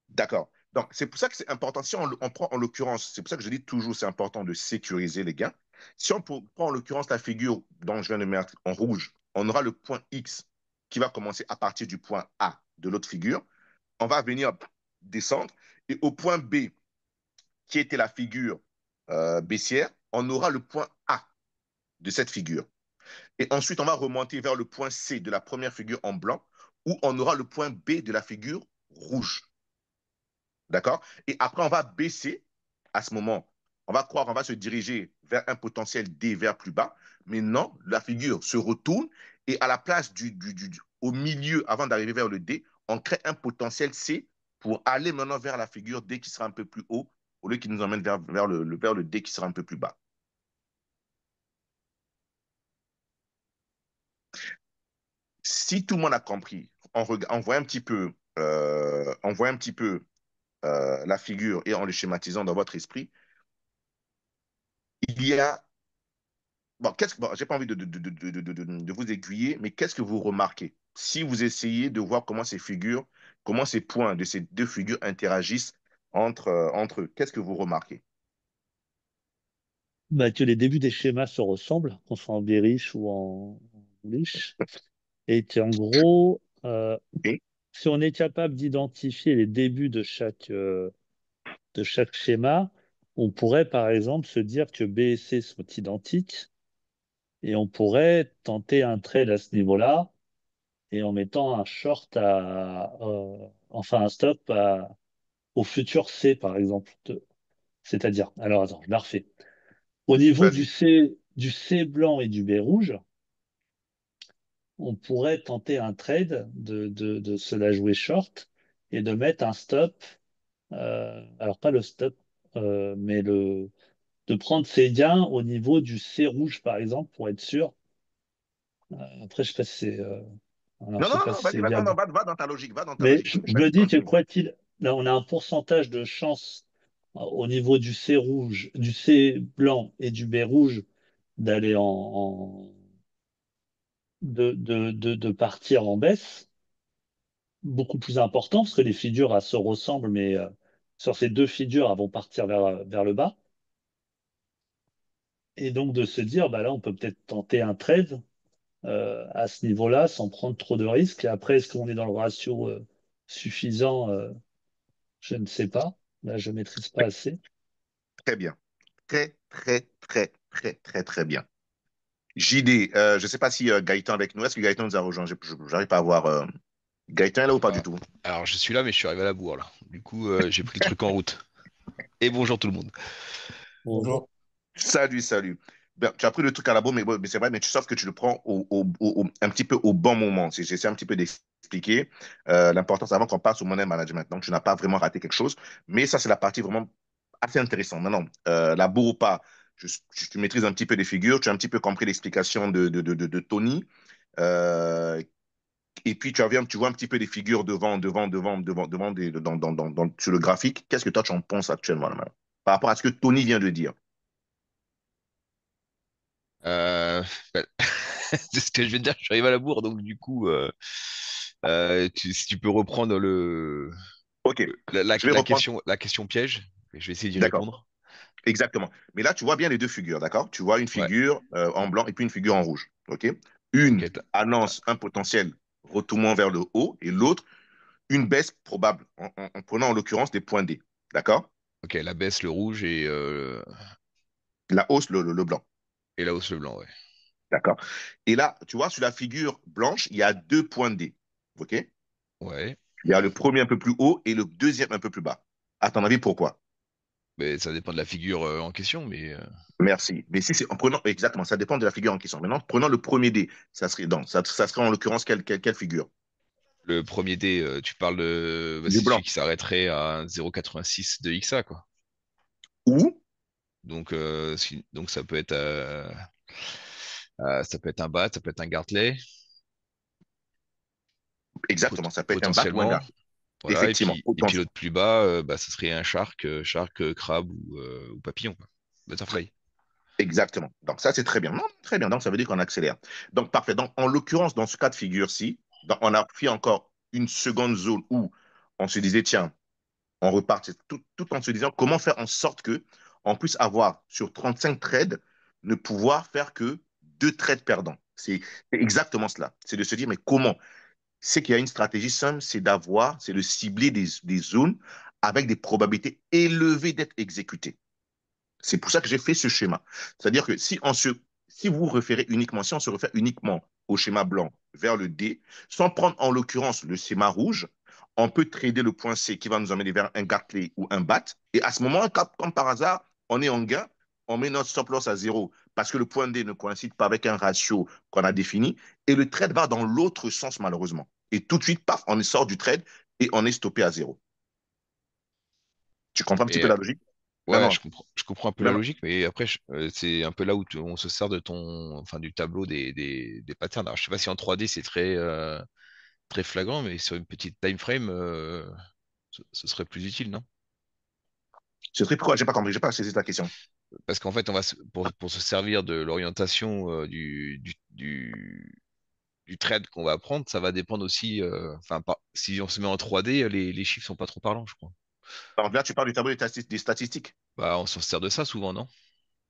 S1: D'accord. Donc, c'est pour ça que c'est important. Si on prend en l'occurrence, c'est pour ça que je dis toujours, c'est important de sécuriser les gains. Si on prend en l'occurrence la figure dont je viens de mettre en rouge, on aura le point X qui va commencer à partir du point A de l'autre figure. On va venir descendre et au point B, qui était la figure baissière, on aura le point A de cette figure. Et ensuite, on va remonter vers le point C de la première figure en blanc, où on aura le point B de la figure rouge. D'accord? Et après, on va baisser à ce moment. On va croire, on va se diriger vers un potentiel D vers plus bas. Mais non, la figure se retourne et à la place au milieu, avant d'arriver vers le D, on crée un potentiel C pour aller maintenant vers la figure D qui sera un peu plus haut, au lieu qui nous emmène vers le D qui sera un peu plus bas. Si tout le monde a compris, on voit un petit peu, la figure et en le schématisant dans votre esprit, il y a bon, j'ai pas envie de vous aiguiller, mais qu'est-ce que vous remarquez? Si vous essayez de voir comment ces figures, comment ces points de ces deux figures interagissent entre eux, qu'est-ce que vous remarquez?
S3: Bah, que les débuts des schémas se ressemblent, qu'on soit en bearish ou en bullish. Et qu'en gros,
S1: Et
S3: si on est capable d'identifier les débuts de chaque schéma, on pourrait par exemple se dire que B et C sont identiques et on pourrait tenter un trade à ce niveau-là et en mettant un short enfin un stop au futur C par exemple. C'est-à-dire, alors attends, je la refais. Au niveau
S1: vas-y.
S3: Du C blanc et du B rouge, on pourrait tenter un trade de se la jouer short et de mettre un stop, alors pas le stop, mais de prendre ses gains au niveau du C rouge, par exemple, pour être sûr. Après, je sais pas si c'est, alors, je
S1: Non, non,
S3: sais
S1: non,
S3: pas
S1: non,
S3: si
S1: vas-y,
S3: c'est
S1: va, non,
S3: viable.
S1: non, va dans ta logique, va dans ta
S3: Mais
S1: logique.
S3: je me
S1: Vas-y,
S3: dis que
S1: continue.
S3: quoi qu'il, là, on a un pourcentage de chance au niveau du C rouge, du C blanc et du B rouge d'aller de partir en baisse, beaucoup plus important, parce que les figures elles se ressemblent, mais sur ces deux figures, elles vont partir vers le bas. Et donc de se dire, bah là, on peut peut-être tenter un trade à ce niveau-là sans prendre trop de risques. Et après, est-ce qu'on est dans le ratio suffisant? Je ne sais pas. Là, je ne maîtrise pas assez.
S1: Très bien. Très, très, très, très, très, très bien. JD, je ne sais pas si Gaëtan est avec nous. Est-ce que Gaëtan nous a rejoint? J'arrive pas à voir. Gaëtan est là ou pas du
S4: Ah,
S1: tout?
S4: alors je suis là, mais je suis arrivé à la bourre là. Du coup, j'ai pris le truc en route. Et bonjour tout le monde.
S3: Bonjour.
S2: Bonjour.
S1: Salut, salut. Ben, tu as pris le truc à la bombe, mais c'est vrai, mais sauf que tu le prends un petit peu au bon moment. J'essaie un petit peu d'expliquer l'importance avant qu'on passe au money management. Donc, tu n'as pas vraiment raté quelque chose, mais ça, c'est la partie vraiment assez intéressante. Maintenant, la bourre ou pas, tu maîtrises un petit peu les figures, tu as un petit peu compris l'explication de Tony. Euh, et puis, tu vois un petit peu les figures sur le graphique. Qu'est-ce que toi, tu en penses actuellement, là, maintenant, par rapport à ce que Tony vient de dire?
S4: Euh, bah, c'est ce que je viens de dire, je suis arrivé à la bourre, donc du coup, si tu peux reprendre
S1: OK, je vais reprendre.
S4: la question piège, et je vais essayer d'y
S1: D'accord,
S4: répondre.
S1: exactement. Mais là, tu vois bien les deux figures, d'accord? Tu vois une
S4: Ouais,
S1: figure en blanc et puis une figure en rouge, OK?
S4: ok,
S1: Une annonce un potentiel retournement vers le haut et l'autre, une baisse probable en prenant en l'occurrence des points D, d'accord?
S4: ok, la baisse le rouge
S1: La hausse, le blanc,
S4: et la hausse le blanc, ouais.
S1: d'accord? Et là, tu vois, sur la figure blanche, il y a deux points D, OK?
S4: Ouais,
S1: Il y a le premier un peu plus haut et le deuxième un peu plus bas. À ton avis, pourquoi?
S4: mais ça dépend de la figure en question, mais
S1: Merci. Mais si c'est en prenant, exactement, ça dépend de la figure en question. Maintenant, prenant le premier dé, ça serait en l'occurrence quelle figure?
S4: le premier dé, tu parles de, bah,
S1: Du
S4: c'est celui
S1: blanc.
S4: qui s'arrêterait à 0,86 de XA, quoi.
S1: Ou,
S4: Donc, donc ça peut être un bat, ça peut être un Gartley,
S1: exactement, ça peut être un bat ou un
S4: potentiellement.
S1: gars.
S4: Voilà,
S1: Effectivement,
S4: et puis l'autre plus bas, bah, ça serait un shark, crabe ou papillon, quoi. Butterfly.
S1: Exactement. Donc, ça, c'est très bien. Non, très bien. Donc, ça veut dire qu'on accélère. Donc, parfait. Donc, en l'occurrence, dans ce cas de figure-ci, on a pris encore une seconde zone où on se disait, tiens, on repart tout en se disant comment faire en sorte que on puisse avoir sur 35 trades, ne pouvoir faire que 2 trades perdants. C'est exactement cela. C'est de se dire, mais comment? C'est qu'il y a une stratégie simple, c'est de cibler des zones avec des probabilités élevées d'être exécutées. C'est pour ça que j'ai fait ce schéma. C'est-à-dire que si vous référez uniquement, si on se réfère uniquement au schéma blanc vers le D, sans prendre en l'occurrence le schéma rouge, on peut trader le point C qui va nous emmener vers un Gartley ou un BAT. Et à ce moment, comme par hasard, on est en gain, on met notre stop loss à 0 parce que le point D ne coïncide pas avec un ratio qu'on a défini. Et le trade va dans l'autre sens, malheureusement. Et tout de suite, paf, on sort du trade et on est stoppé à 0. Tu comprends un petit
S4: Et
S1: peu la logique?
S4: ouais,
S1: Maintenant,
S4: je comprends un peu la
S1: maintenant
S4: logique, mais après, c'est un peu là où on se sert de enfin, du tableau des patterns. Alors, je sais pas si en 3D c'est très flagrant, mais sur une petite time frame, ce serait plus utile, non?
S1: ce serait pourquoi? J'ai pas compris, j'ai pas saisi ta question.
S4: Parce qu'en fait, pour se servir de l'orientation du trade qu'on va prendre, ça va dépendre aussi. Enfin, si on se met en 3D, les chiffres sont pas trop parlants, je crois.
S1: Donc là, tu parles du tableau des statistiques.
S4: Bah, on s'en sert de ça souvent, non?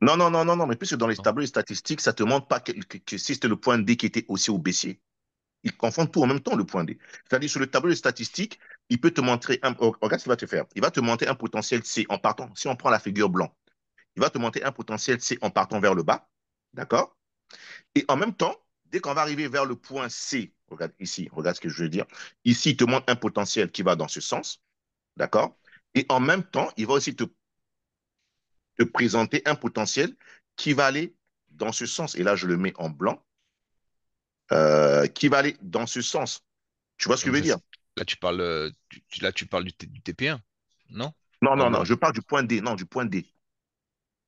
S1: Non, non, non, non, non, mais puisque dans les
S4: Non.
S1: tableaux des statistiques, ça te montre pas que si c'était le point D qui était haussier ou baissier. Ils confondent tout en même temps, le point D. C'est-à-dire, sur le tableau des statistiques, il peut te montrer regarde ce qu'il va te faire. Il va te montrer un potentiel C en partant. Si on prend la figure blanc, il va te montrer un potentiel C en partant vers le bas. D'accord? Et en même temps, dès qu'on va arriver vers le point C, regarde ici, regarde ce que je veux dire. Ici, il te montre un potentiel qui va dans ce sens. D'accord? Et en même temps, il va aussi te présenter un potentiel qui va aller dans ce sens. Et là, je le mets en blanc, qui va aller dans ce sens. Tu vois ce que
S4: Non,
S1: je
S4: mais
S1: veux dire?
S4: là, tu parles, là, tu parles du TP1, non?
S1: Non,
S4: En
S1: non, non,
S4: blanc.
S1: je parle du point D. Non, du point D.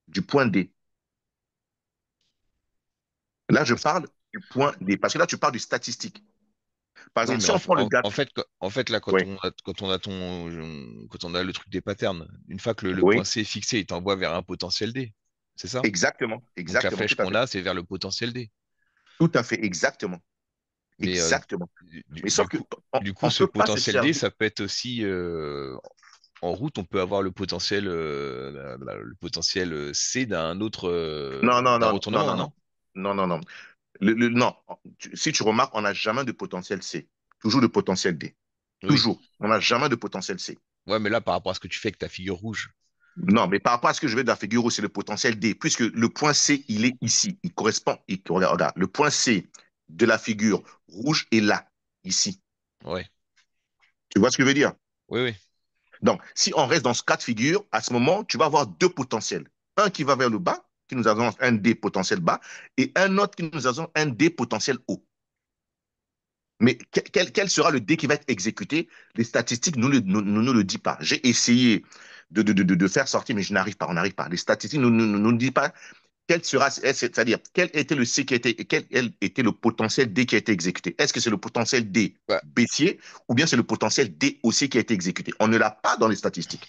S1: Du point D. Là, je
S4: Parce que-
S1: parle du point D. Parce que là, tu parles du statistique. Par
S4: non,
S1: exemple,
S4: mais
S1: si on prend le gap.
S4: en fait, là,
S1: Oui,
S4: quand on a le truc des patterns, une fois que le point
S1: oui,
S4: C est fixé, il t'envoie vers un potentiel D. C'est ça?
S1: exactement,
S4: Donc la
S1: exactement,
S4: flèche
S1: tout à
S4: qu'on
S1: fait.
S4: a, c'est vers le potentiel D.
S1: Tout à fait, exactement,
S4: Mais
S1: exactement. Mais sauf
S4: du
S1: que
S4: coup, du coup,
S1: on
S4: ce
S1: peut pas se
S4: potentiel D,
S1: servir.
S4: ça peut être aussi en route, on peut avoir le potentiel, le potentiel C
S1: Non, non,
S4: d'un
S1: non, non,
S4: retournement,
S1: non, non.
S4: non?
S1: Non, non, non. Non. Si tu remarques, on n'a jamais de potentiel C. Toujours de potentiel D.
S4: Oui.
S1: Toujours. On n'a jamais de potentiel C.
S4: Ouais, mais là, par rapport à ce que tu fais avec ta figure rouge,
S1: Non, mais par rapport à ce que je vais de la figure, c'est le potentiel D, puisque le point C, il est ici. Il correspond. Regarde, le point C de la figure rouge est là, ici.
S4: ouais.
S1: Tu vois ce que je veux dire?
S4: Oui, oui.
S1: Donc, si on reste dans ce cas de figure, à ce moment, tu vas avoir 2 potentiels. Un qui va vers le bas, qui nous annonce un D potentiel bas, et un autre qui nous annonce un D potentiel haut. Mais quel sera le dé qui va être exécuté? Les statistiques ne nous le disent pas. J'ai essayé de faire sortir, mais je n'arrive pas, on n'arrive pas. Les statistiques ne nous disent pas quel sera, c'est-à-dire quel était le C qui a été, quel était le potentiel D qui a été exécuté. Est-ce que c'est le potentiel D
S4: Bah,
S1: baissier ou bien c'est le potentiel D haussier qui a été exécuté? On ne l'a pas dans les statistiques.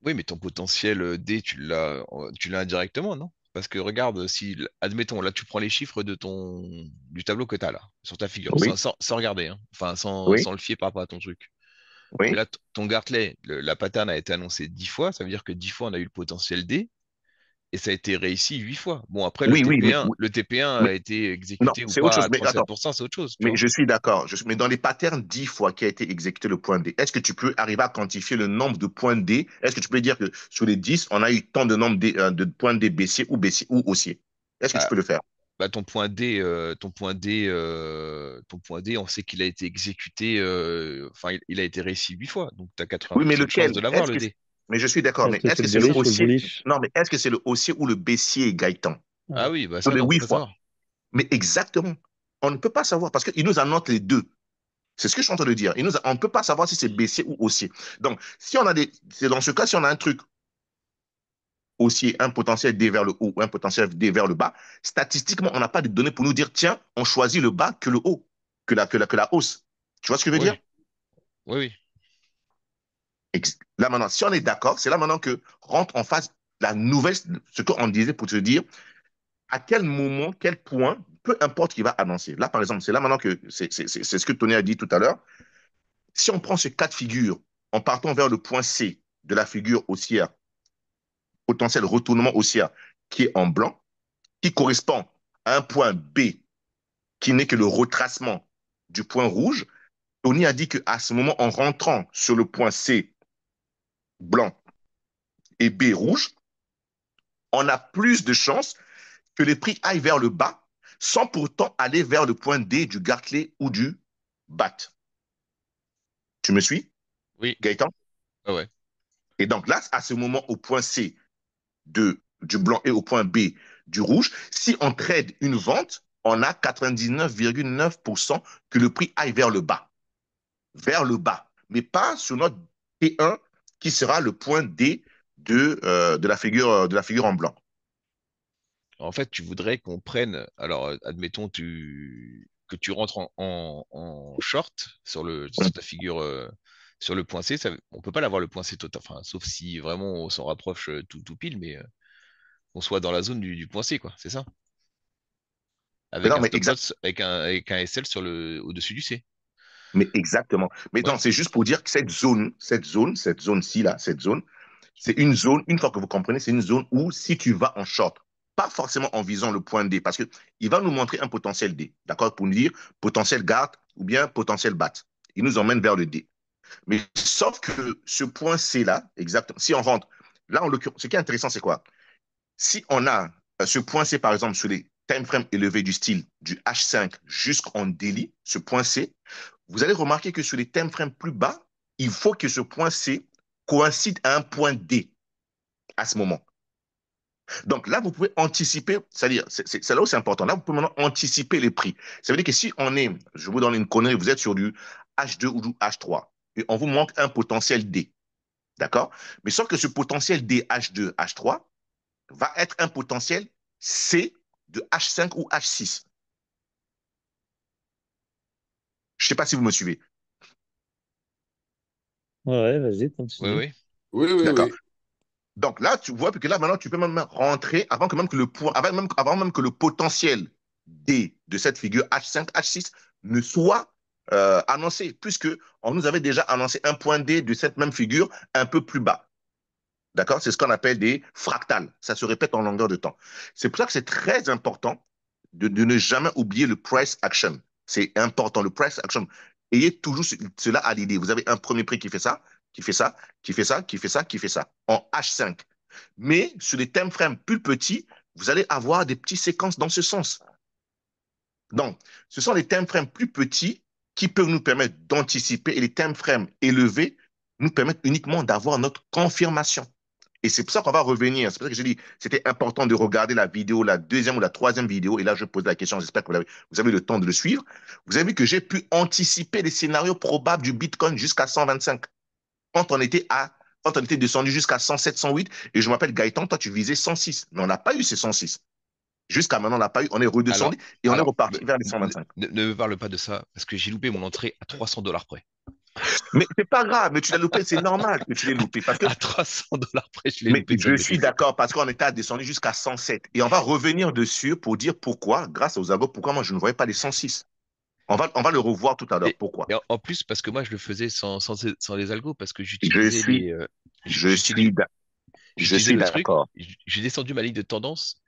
S4: oui, mais ton potentiel D, tu l'as indirectement, non? Parce que regarde, si, admettons, là, tu prends les chiffres du tableau que tu as là, sur ta figure,
S1: Oui,
S4: sans regarder, hein. Enfin,
S1: oui,
S4: sans le fier par rapport à ton truc. Mais
S1: oui.
S4: là, ton Gartley, la pattern a été annoncée 10 fois, ça veut dire que 10 fois, on a eu le potentiel D, et ça a été réussi 8 fois. Bon, après,
S1: Oui, oui,
S4: Le TP1
S1: mais
S4: a été
S1: non,
S4: exécuté ou
S1: c'est autre
S4: pas
S1: chose.
S4: à
S1: Mais attends,
S4: 37%, c'est autre chose, tu
S1: mais
S4: vois.
S1: je suis d'accord. Mais dans les patterns 10 fois qui a été exécuté le point D, est-ce que tu peux arriver à quantifier le nombre de points D? Est-ce que tu peux dire que sur les 10, on a eu tant de nombre de points D baissiers ou haussiers? Est-ce que tu
S4: Bah,
S1: peux le faire?
S4: bah, ton point D, on sait qu'il a été exécuté, enfin, il a été réussi 8 fois, donc tu as
S1: Oui, mais
S4: 80% de chances
S1: lequel?
S4: de l'avoir, le D.
S1: Mais je suis d'accord,
S3: Est-ce
S1: mais
S3: que
S1: est-ce
S3: c'est
S1: que
S3: le
S1: c'est le
S3: bullish ou le
S1: haussier?
S3: bullish?
S1: Non, mais est-ce que c'est le haussier ou le baissier, Gaëtan?
S4: Ah oui, bah
S1: Sur
S4: ça,
S1: les
S4: non, on peut
S1: 8
S4: pas
S1: fois.
S4: savoir.
S1: Mais exactement. On ne peut pas savoir parce qu'il nous annote les deux. C'est ce que je suis en train de dire. On ne peut pas savoir si c'est baissier ou haussier. Donc, si on a c'est dans ce cas, si on a un truc haussier, un potentiel D vers le haut ou un potentiel D vers le bas, statistiquement, on n'a pas de données pour nous dire, tiens, on choisit le bas que le haut, que la hausse. Tu vois ce que je veux
S4: Oui,
S1: dire?
S4: oui, oui.
S1: Là maintenant, si on est d'accord, c'est là maintenant que rentre en phase la nouvelle, ce qu'on disait pour te dire, à quel moment, quel point, peu importe qui va annoncer. Là, par exemple, c'est là maintenant que c'est ce que Tony a dit tout à l'heure. Si on prend ce cas de figure en partant vers le point C de la figure haussière, potentiel retournement haussière qui est en blanc, qui correspond à un point B qui n'est que le retracement du point rouge, Tony a dit qu'à ce moment, en rentrant sur le point C blanc et B rouge, on a plus de chances que les prix aillent vers le bas sans pourtant aller vers le point D du Gartley ou du BAT. Tu me suis,
S4: Oui,
S1: Gaëtan?
S4: ouais, ouais.
S1: Et donc là, à ce moment, au point C du blanc et au point B du rouge, si on trade une vente, on a 99,9% que le prix aille vers le bas, mais pas sur notre T1 qui sera le point D de la figure en blanc.
S4: En fait, tu voudrais qu'on prenne, alors admettons que tu rentres en short sur ta figure, sur le point C, on peut pas l'avoir le point C total, enfin, sauf si vraiment on s'en rapproche tout pile, mais qu'on soit dans la zone du point C, quoi, c'est ça?
S1: Mais
S4: Avec
S1: non,
S4: un
S1: mais,
S4: stop loss, avec un SL au-dessus du C.
S1: mais exactement. Mais
S4: Ouais.
S1: non, c'est juste pour dire que cette zone-ci, là, cette zone, c'est une zone, une fois que vous comprenez, c'est une zone où si tu vas en short, pas forcément en visant le point D, parce que il va nous montrer un potentiel D, d'accord, pour nous dire potentiel garde ou bien potentiel bat. Il nous emmène vers le D. Mais sauf que ce point C-là, exactement, si on rentre, là, en l'occurrence, ce qui est intéressant, c'est quoi? Si on a ce point C, par exemple, sur les time frames élevés du style du H5 jusqu'en daily, ce point C, vous allez remarquer que sur les time frames plus bas, il faut que ce point C coïncide à un point D à ce moment. Donc là, vous pouvez anticiper, c'est-à-dire, c'est là où c'est important. Là, vous pouvez maintenant anticiper les prix. Ça veut dire que si on est, je vous donne une connerie, vous êtes sur du H2 ou du H3 et on vous manque un potentiel D, d'accord? Mais sauf que ce potentiel D H2, H3 va être un potentiel C de H5 ou H6. Je ne sais pas si vous me suivez.
S3: Ouais, vas-y,
S4: Oui,
S3: continue.
S4: oui.
S2: Oui, oui,
S1: D'accord?
S2: oui.
S1: Donc là, tu vois que là, maintenant, tu peux même rentrer avant que même que le point, avant même que le potentiel D de cette figure H5, H6 ne soit annoncé, puisque on nous avait déjà annoncé un point D de cette même figure un peu plus bas. D'accord? C'est ce qu'on appelle des fractales. Ça se répète en longueur de temps. C'est pour ça que c'est très important de ne jamais oublier le price action. C'est important, le price action. Ayez toujours cela à l'idée. Vous avez un premier prix qui fait ça, qui fait ça, qui fait ça, qui fait ça, qui fait ça, en H5. Mais sur les time frames plus petits, vous allez avoir des petites séquences dans ce sens. Donc, ce sont les time frames plus petits qui peuvent nous permettre d'anticiper et les time frames élevés nous permettent uniquement d'avoir notre confirmation. Et c'est pour ça qu'on va revenir. C'est pour ça que j'ai dit c'était important de regarder la vidéo, la deuxième ou la troisième vidéo. Et là, je pose la question, j'espère que vous avez le temps de le suivre. Vous avez vu que j'ai pu anticiper les scénarios probables du Bitcoin jusqu'à 125. Quand on était quand on était descendu jusqu'à 107, 108. Et je m'appelle Gaëtan, toi, tu visais 106. Mais on n'a pas eu ces 106. Jusqu'à maintenant, on n'a pas eu. On est redescendu
S4: Alors,
S1: et on est
S4: alors,
S1: reparti vers les 125.
S4: ne me parle pas de ça, parce que j'ai loupé mon entrée à 300 $ près.
S1: Mais c'est pas grave, mais tu l'as loupé, c'est normal que tu l'aies loupé. Parce que
S4: À 300 $ près, je l'ai
S1: Mais
S4: loupé de
S1: je
S4: somme de
S1: suis
S4: plus.
S1: d'accord parce qu'on était descendu jusqu'à 107. Et on va revenir dessus pour dire pourquoi, grâce aux algos, pourquoi moi je ne voyais pas les 106. On va le revoir tout à l'heure. Pourquoi?
S4: Et en plus, parce que moi, je le faisais sans les algos, parce que
S1: Je suis, je
S4: j'utilisais
S1: suis, je
S4: j'utilisais
S1: suis
S4: le truc,
S1: d'accord.
S4: j'ai descendu ma ligne de tendance,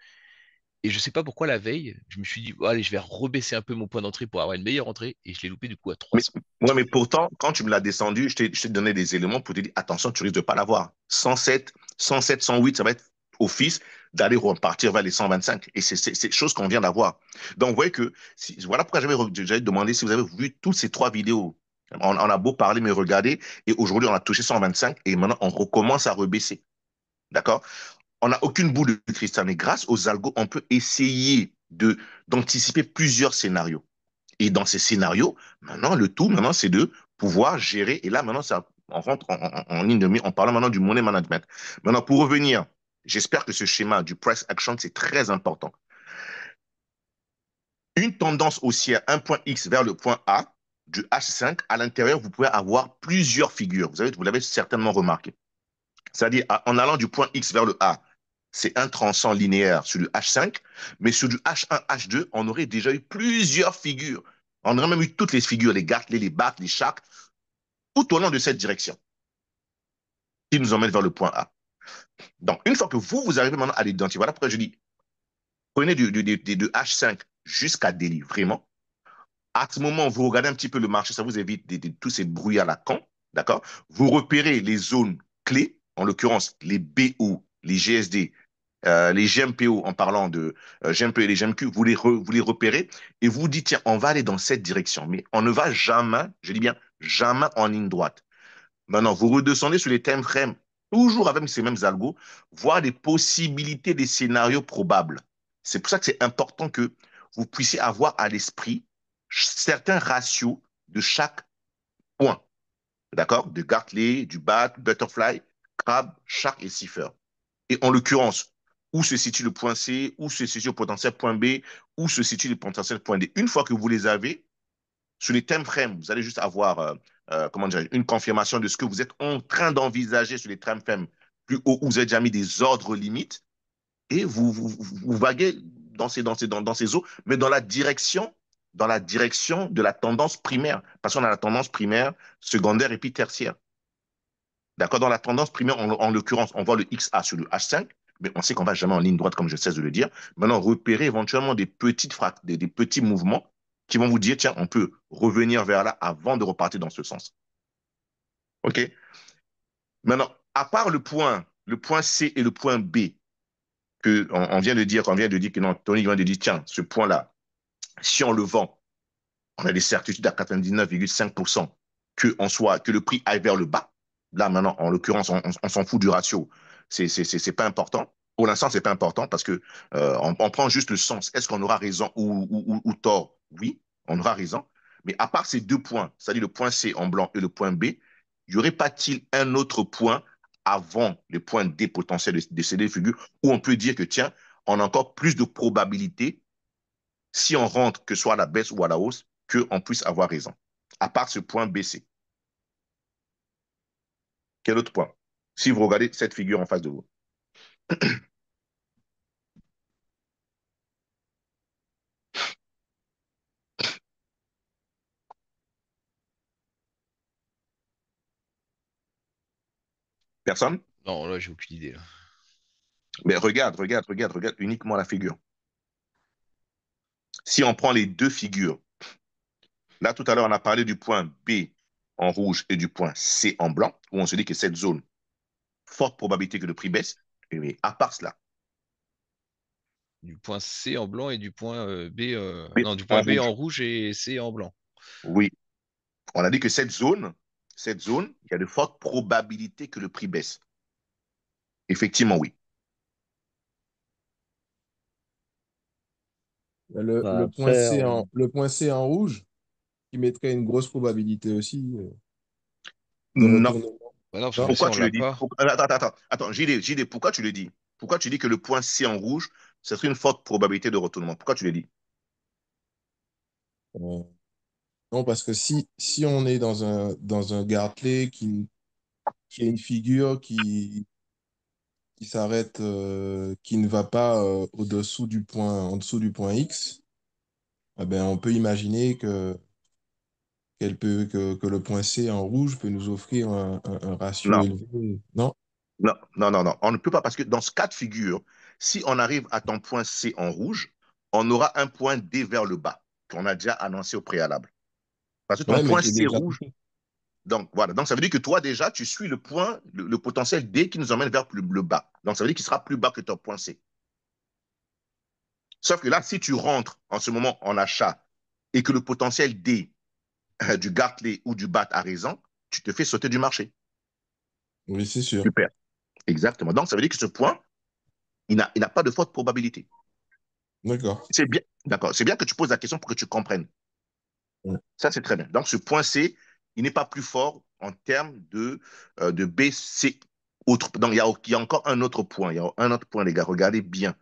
S4: et je sais pas pourquoi la veille, je me suis dit, oh, allez, je vais rebaisser un peu mon point d'entrée pour avoir une meilleure entrée, et je l'ai loupé du coup à
S1: Mais,
S4: 300.
S1: ouais, mais pourtant, quand tu me l'as descendu, je t'ai donné des éléments pour te dire, attention, tu risques de ne pas l'avoir. 107, 107, 108, ça va être office d'aller repartir vers les 125. Et c'est chose qu'on vient d'avoir. Donc, vous voyez que, voilà pourquoi j'avais demandé si vous avez vu toutes ces trois vidéos. On a beau parler, mais regardez. Et aujourd'hui, on a touché 125 et maintenant, on recommence à rebaisser. D'accord? On n'a aucune boule de cristal, mais grâce aux algos, on peut essayer d'anticiper plusieurs scénarios. Et dans ces scénarios, maintenant, le tout, maintenant, c'est de pouvoir gérer. Et là, maintenant, ça, on rentre en ligne de mire en parlant maintenant du money management. Maintenant, pour revenir, j'espère que ce schéma du price action, c'est très important. Une tendance haussière, un point X vers le point A, du H5, à l'intérieur, vous pouvez avoir plusieurs figures. Vous l'avez certainement remarqué. C'est-à-dire, en allant du point X vers le A, c'est un transant linéaire sur du H5, mais sur du H1, H2, on aurait déjà eu plusieurs figures. On aurait même eu toutes les figures, les Gartley, les Bart, les Sharks, tout au long de cette direction, qui nous emmène vers le point A. Donc, une fois que vous arrivez maintenant à l'identifier, voilà pourquoi je dis, prenez de H5 jusqu'à Delhi, vraiment. À ce moment, vous regardez un petit peu le marché, ça vous évite tous ces brouillards à la con, d'accord? Vous repérez les zones clés, en l'occurrence les BO, les GSD, les GMPO en parlant de GMPO et les GMQ, vous les repérez et vous dites, tiens, on va aller dans cette direction. Mais on ne va jamais, je dis bien, jamais en ligne droite. Maintenant, vous redescendez sur les time frames, toujours avec ces mêmes algos, voir des possibilités, des scénarios probables. C'est pour ça que c'est important que vous puissiez avoir à l'esprit certains ratios de chaque point. D'accord? De Gartley, du BAT, Butterfly, Crab, Shark et Cipher. Et en l'occurrence, où se situe le point C, où se situe le potentiel point B, où se situe le potentiel point D. Une fois que vous les avez, sur les time frames, vous allez juste avoir comment dire, une confirmation de ce que vous êtes en train d'envisager sur les time frames plus haut, où vous avez déjà mis des ordres limites, et vous vaguez dans ces eaux, mais dans la direction de la tendance primaire, parce qu'on a la tendance primaire, secondaire et puis tertiaire. D'accord? Dans la tendance primaire, en l'occurrence, on voit le XA sur le H5, mais on sait qu'on ne va jamais en ligne droite, comme je cesse de le dire. Maintenant, repérez éventuellement des petits mouvements qui vont vous dire, tiens, on peut revenir vers là avant de repartir dans ce sens. OK? Maintenant, à part le point C et le point B, on vient de dire, que non, Tony vient de dire, tiens, ce point-là, si on le vend, on a des certitudes à 99,5% que le prix aille vers le bas. Là, maintenant, en l'occurrence, on s'en fout du ratio. C'est pas important. Pour l'instant, c'est pas important parce que on prend juste le sens. Est-ce qu'on aura raison ou tort? Oui, on aura raison. Mais à part ces deux points, c'est-à-dire le point C en blanc et le point B, y aurait pas-il un autre point avant le point D potentiel de ces deux figures où on peut dire que, tiens, on a encore plus de probabilité si on rentre, que ce soit à la baisse ou à la hausse, qu'on puisse avoir raison. À part ce point BC. Quel autre point? Si vous regardez cette figure en face de vous. Personne?
S4: Non, là, j'ai aucune idée. Là.
S1: Mais regarde uniquement la figure. Si on prend les deux figures, là tout à l'heure on a parlé du point B en rouge et du point C en blanc, où on se dit que cette zone, forte probabilité que le prix baisse. Mais à part cela,
S4: Du point C en blanc et du point B.
S1: B
S4: Non, du
S1: en
S4: point B
S1: rouge.
S4: en rouge et C en blanc.
S1: Oui, on a dit que cette zone, il y a de fortes probabilités que le prix baisse. Effectivement, oui.
S3: Bah, après,
S2: Le point C en rouge, qui mettrait une grosse probabilité aussi de
S1: Non.
S2: retournement.
S4: Bah non, parce que
S2: Non?
S4: le C,
S1: Pourquoi
S4: on
S1: tu le
S4: l'a
S1: dis?
S4: pas.
S1: Attends, JD, pourquoi tu le dis? Pourquoi tu dis que le point C en rouge, ce serait une forte probabilité de retournement? Pourquoi tu le dis?
S2: Euh, non, parce que si on est dans un Gartley qui a une figure qui s'arrête, qui ne va pas en dessous du point X, eh ben, on peut imaginer que le point C en rouge peut nous offrir un ratio
S1: Non,
S2: élevé. Non?
S1: non. On ne peut pas parce que dans ce cas de figure, si on arrive à ton point C en rouge, on aura un point D vers le bas qu'on a déjà annoncé au préalable. Parce que ton
S2: Ouais, mais
S1: point
S2: qui est
S1: C
S2: déjà
S1: rouge,
S2: touché.
S1: donc voilà. Donc ça veut dire que toi déjà, tu suis le point, le potentiel D qui nous emmène vers le bas. Donc ça veut dire qu'il sera plus bas que ton point C. Sauf que là, si tu rentres en ce moment en achat et que le potentiel D du Gartley ou du BAT a raison, tu te fais sauter du marché.
S2: Oui, c'est sûr.
S1: Super. Exactement. Donc, ça veut dire que ce point, il n'a pas de forte probabilité.
S2: D'accord.
S1: C'est bien. D'accord. C'est bien que tu poses la question pour que tu comprennes.
S2: Ouais.
S1: Ça, c'est très bien. Donc, ce point C, il n'est pas plus fort en termes de B, C. Autre. Donc, il y a encore un autre point. Il y a un autre point, les gars. Regardez bien.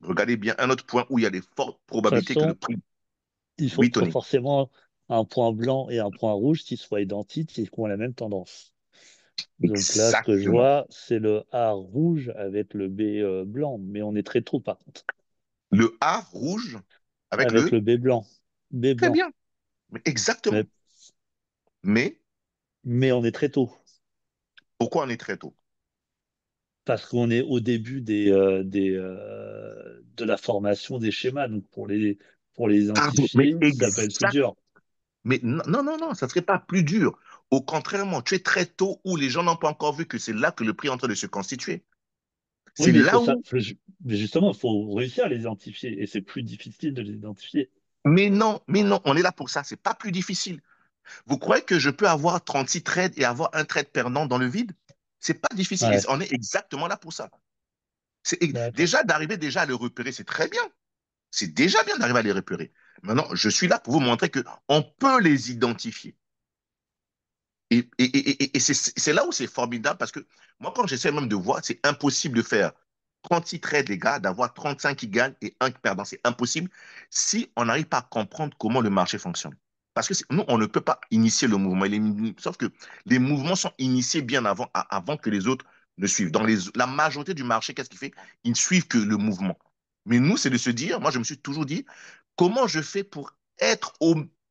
S1: Regardez bien un autre point où il y a des fortes
S3: de toute
S1: probabilités que le
S3: façon,
S1: prix.
S3: il
S1: Oui,
S3: faut
S1: Tony.
S3: forcément un point blanc et un point rouge qui soient identiques et qui ont la même tendance. Donc là, ce que je
S1: Exactement.
S3: vois, c'est le A rouge avec le B blanc, mais on est très tôt par contre,
S1: Le A rouge avec
S3: avec
S1: le...
S3: le B blanc. B
S1: Très
S3: blanc,
S1: bien. Mais exactement.
S3: mais,
S1: Mais
S3: mais on est très tôt,
S1: pourquoi on est très tôt?
S3: parce qu'on est au début de la formation des schémas. Donc pour les
S1: Ah, mais
S3: identifier, ça peut être plus
S1: exact.
S3: dur.
S1: Mais non, non, non, non, ça ne serait pas plus dur. Au contraire, tu es très tôt où les gens n'ont pas encore vu que c'est là que le prix est en train de se constituer.
S3: Oui,
S1: C'est
S3: mais il faut
S1: là
S3: ça.
S1: où...
S3: Mais justement, il faut réussir à les identifier, et c'est plus difficile de les identifier.
S1: Mais non, on est là pour ça. C'est pas plus difficile. Vous croyez que je peux avoir 36 trades et avoir un trade perdant dans le vide? C'est pas difficile. Et
S3: Ouais,
S1: on est exactement là pour ça.
S3: d'accord.
S1: Déjà d'arriver déjà à les repérer, c'est très bien. C'est déjà bien d'arriver à les repérer. Maintenant, je suis là pour vous montrer que on peut les identifier. Et c'est là où c'est formidable parce que moi, quand j'essaie même de voir, c'est impossible de faire 36 trades, les gars, d'avoir 35 qui gagnent et un qui perd. C'est impossible si on n'arrive pas à comprendre comment le marché fonctionne. Parce que nous, on ne peut pas initier le mouvement. Sauf que les mouvements sont initiés bien avant que les autres ne suivent. La majorité du marché, qu'est-ce qu'il fait? Ils ne suivent que le mouvement. Mais nous, c'est de se dire, moi, je me suis toujours dit, comment je fais pour être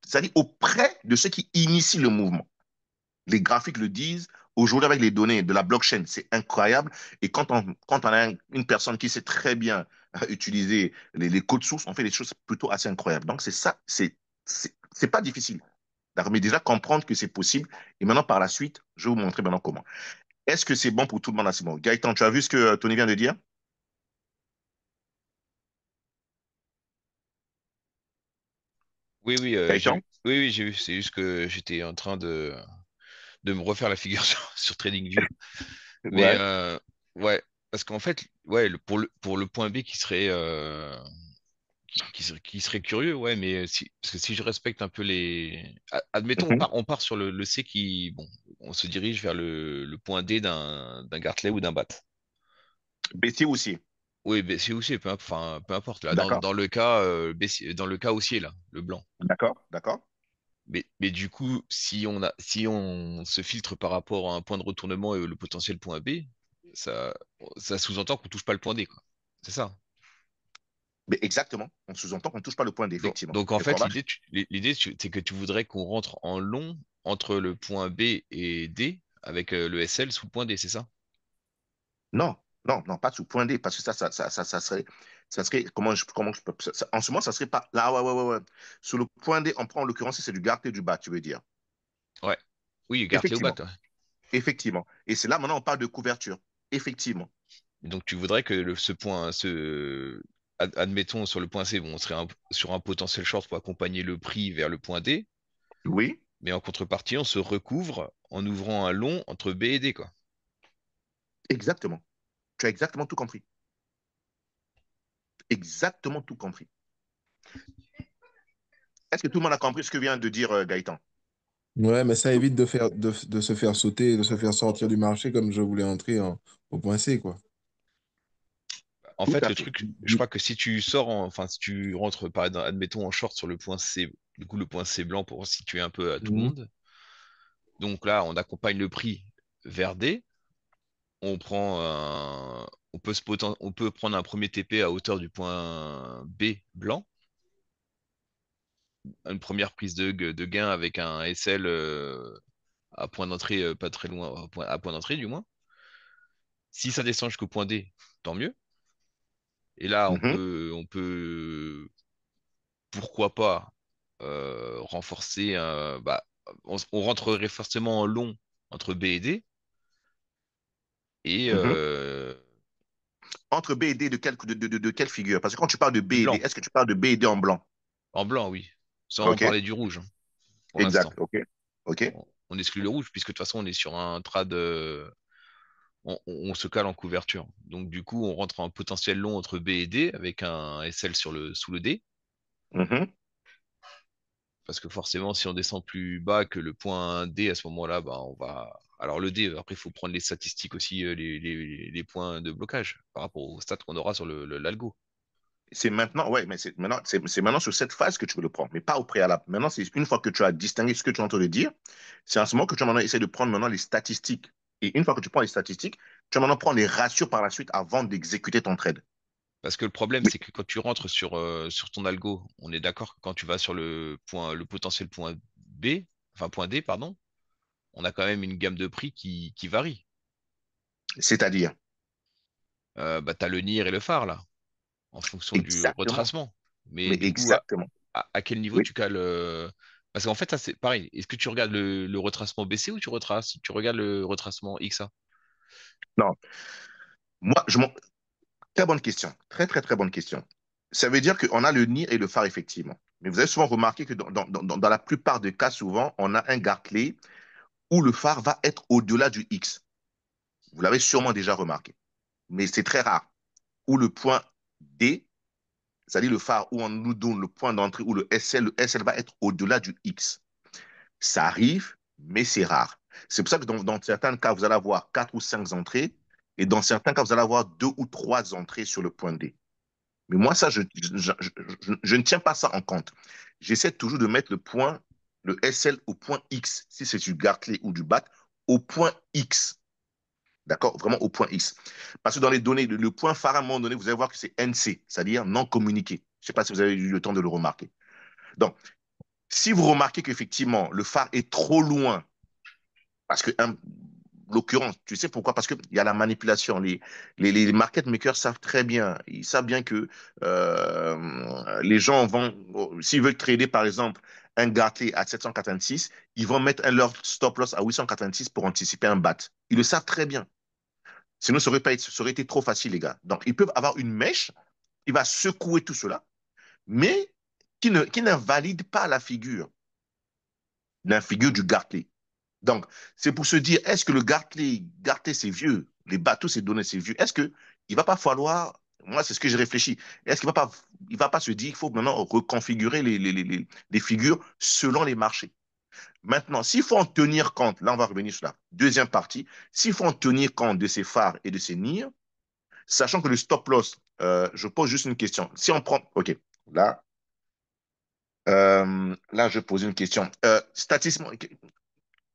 S1: c'est-à-dire auprès de ceux qui initient le mouvement? Les graphiques le disent. Aujourd'hui, avec les données de la blockchain, c'est incroyable. Et quand on a une personne qui sait très bien utiliser les codes sources, on fait des choses plutôt assez incroyables. Donc, c'est ça, c'est pas difficile. Mais déjà, comprendre que c'est possible. Et maintenant, par la suite, je vais vous montrer maintenant comment. Est-ce que c'est bon pour tout le monde à ce moment? Gaëtan, tu as vu ce que Tony vient de dire?
S4: Oui, oui,
S1: Gaëtan?
S4: oui, oui, j'ai vu. C'est juste que j'étais en train de me refaire la figure sur TradingView. Mais
S1: Ouais.
S4: ouais, parce qu'en fait, ouais, pour le point B qui serait, qui serait curieux, ouais, mais parce que si je respecte un peu admettons,
S1: Mhm.
S4: on part sur le C qui, bon, on se dirige vers le point D d'un Gartley ou d'un BAT.
S1: Baissier aussi.
S4: Oui, baissier aussi, enfin, peu importe. Là,
S1: D'accord.
S4: dans le cas, dans le cas haussier, là, le blanc.
S1: D'accord. D'accord.
S4: Mais du coup, si on se filtre par rapport à un point de retournement et le potentiel point B, ça, ça sous-entend qu'on touche pas le point D, quoi. C'est ça.
S1: Mais exactement. On sous-entend qu'on ne touche pas le point D, effectivement.
S4: Donc en
S1: Je crois
S4: fait,
S1: pas.
S4: c'est que tu voudrais qu'on rentre en long entre le point B et D avec le SL sous le point D, c'est ça?
S1: Non, non, non, pas sous point D, parce que ça serait, comment je peux, en ce moment, ça serait pas, là, ouais, ouais, ouais, ouais. Sur le point D, on prend en l'occurrence, si c'est du garde et du bas, tu veux dire.
S4: Ouais. Oui, Gartley ou BAT.
S1: Effectivement,
S4: Ouais.
S1: effectivement. Et c'est là, maintenant, on parle de couverture. Effectivement.
S4: Donc tu voudrais que admettons sur le point C, bon, on serait sur un potentiel short pour accompagner le prix vers le point D,
S1: Oui,
S4: mais en contrepartie, on se recouvre en ouvrant un long entre B et D, quoi.
S1: exactement. Tu as exactement tout compris. Exactement tout compris. Est-ce que tout le monde a compris ce que vient de dire Gaëtan?
S2: Ouais, mais ça évite de se faire sauter, de se faire sortir du marché comme je voulais entrer au point C, quoi.
S4: En
S1: Tout
S4: fait,
S1: à
S4: le
S1: fait.
S4: truc, je crois que si tu enfin, si tu rentres, admettons, en short sur le point C, du coup, le point C blanc pour situer un peu à tout le
S2: Mhm.
S4: monde. Donc là, on accompagne le prix vers D. On peut prendre un premier TP à hauteur du point B blanc, une première prise de gain avec un SL à point d'entrée pas très loin, à point d'entrée du moins. Si ça descend jusqu'au point D, tant mieux. Et là,
S1: Mhm,
S4: on peut pourquoi pas renforcer on rentrerait forcément en long entre B et D et
S1: mhm. Entre B et D, de quelle figure? Parce que quand tu parles de B
S4: du
S1: et D,
S4: blanc,
S1: est-ce que tu parles de B et D en blanc?
S4: en blanc, oui, sans
S1: OK,
S4: parler du rouge hein, pour l'instant.
S1: exact. OK, OK.
S4: On exclut le rouge puisque de toute façon on est sur un trad, on se cale en couverture. Donc du coup on rentre en potentiel long entre B et D avec un SL sous le D.
S1: Mhm,
S4: Parce que forcément, si on descend plus bas que le point D, à ce moment-là, bah, on va. Alors le D, après, il faut prendre les statistiques aussi, les points de blocage par rapport aux stats qu'on aura sur l'algo.
S1: C'est maintenant, ouais, mais c'est maintenant sur cette phase que tu veux le prendre, mais pas au préalable. Maintenant, c'est une fois que tu as distingué ce que tu es en train de dire, c'est en ce moment que tu vas maintenant essayer de prendre maintenant les statistiques Et une fois que tu prends les statistiques, tu vas maintenant prendre les ratios par la suite avant d'exécuter ton trade.
S4: Parce que le problème,
S1: Mais
S4: c'est que quand tu rentres sur ton algo, on est d'accord que quand tu vas sur le potentiel point B, enfin point D, pardon, on a quand même une gamme de prix qui varie.
S1: c'est-à-dire,
S4: Bah, tu as le NIR et le phare là, en fonction du
S1: exactement,
S4: retracement. Mais
S1: mais
S4: du coup,
S1: exactement.
S4: à quel niveau
S1: Oui.
S4: tu cales Parce qu'en fait, ça c'est pareil. Est-ce que tu regardes le retracement BC ou tu regardes le retracement XA?
S1: Non, moi, très bonne question. Très, très, très bonne question. Ça veut dire qu'on a le NIR et le phare, effectivement. Mais vous avez souvent remarqué que dans la plupart des cas, souvent, on a un gars-clé où le phare va être au-delà du X. Vous l'avez sûrement déjà remarqué. Mais c'est très rare. Où le point D, c'est-à-dire le phare où on nous donne le point d'entrée, où le SL va être au-delà du X. Ça arrive, mais c'est rare. C'est pour ça que dans certains cas, vous allez avoir quatre ou cinq entrées, et dans certains cas, vous allez avoir deux ou trois entrées sur le point D. Mais moi, ça, je ne tiens pas ça en compte. J'essaie toujours de mettre le SL au point X, si c'est du Gartley ou du BAT, au point X. D'accord? Vraiment au point X. Parce que dans les données, le point phare, à un moment donné, vous allez voir que c'est NC, c'est-à-dire non communiqué. Je ne sais pas si vous avez eu le temps de le remarquer. Donc, si vous remarquez qu'effectivement, le phare est trop loin, parce que, l'occurrence, tu sais pourquoi? Parce qu'il y a la manipulation. Les market makers savent très bien. Ils savent bien que les gens vont, s'ils veulent trader, par exemple, un Gartley à 786, ils vont mettre leur stop loss à 886 pour anticiper un bat. Ils le savent très bien. Sinon, ça aurait été trop facile, les gars. Donc, ils peuvent avoir une mèche qui va secouer tout cela, mais qui n'invalide pas la figure du Gartley. Donc, c'est pour se dire, est-ce que le Gartley c'est vieux, les bateaux, c'est donné, c'est vieux, est-ce que il va pas falloir, moi, c'est ce que j'ai réfléchi, est-ce qu'il va pas se dire qu'il faut maintenant reconfigurer les figures selon les marchés. Maintenant, s'il faut en tenir compte, là, on va revenir sur la deuxième partie, s'il faut en tenir compte de ces phares et de ces nirs, sachant que le stop loss, je pose juste une question. Si on prend, OK, là, je pose une question. Statistiquement,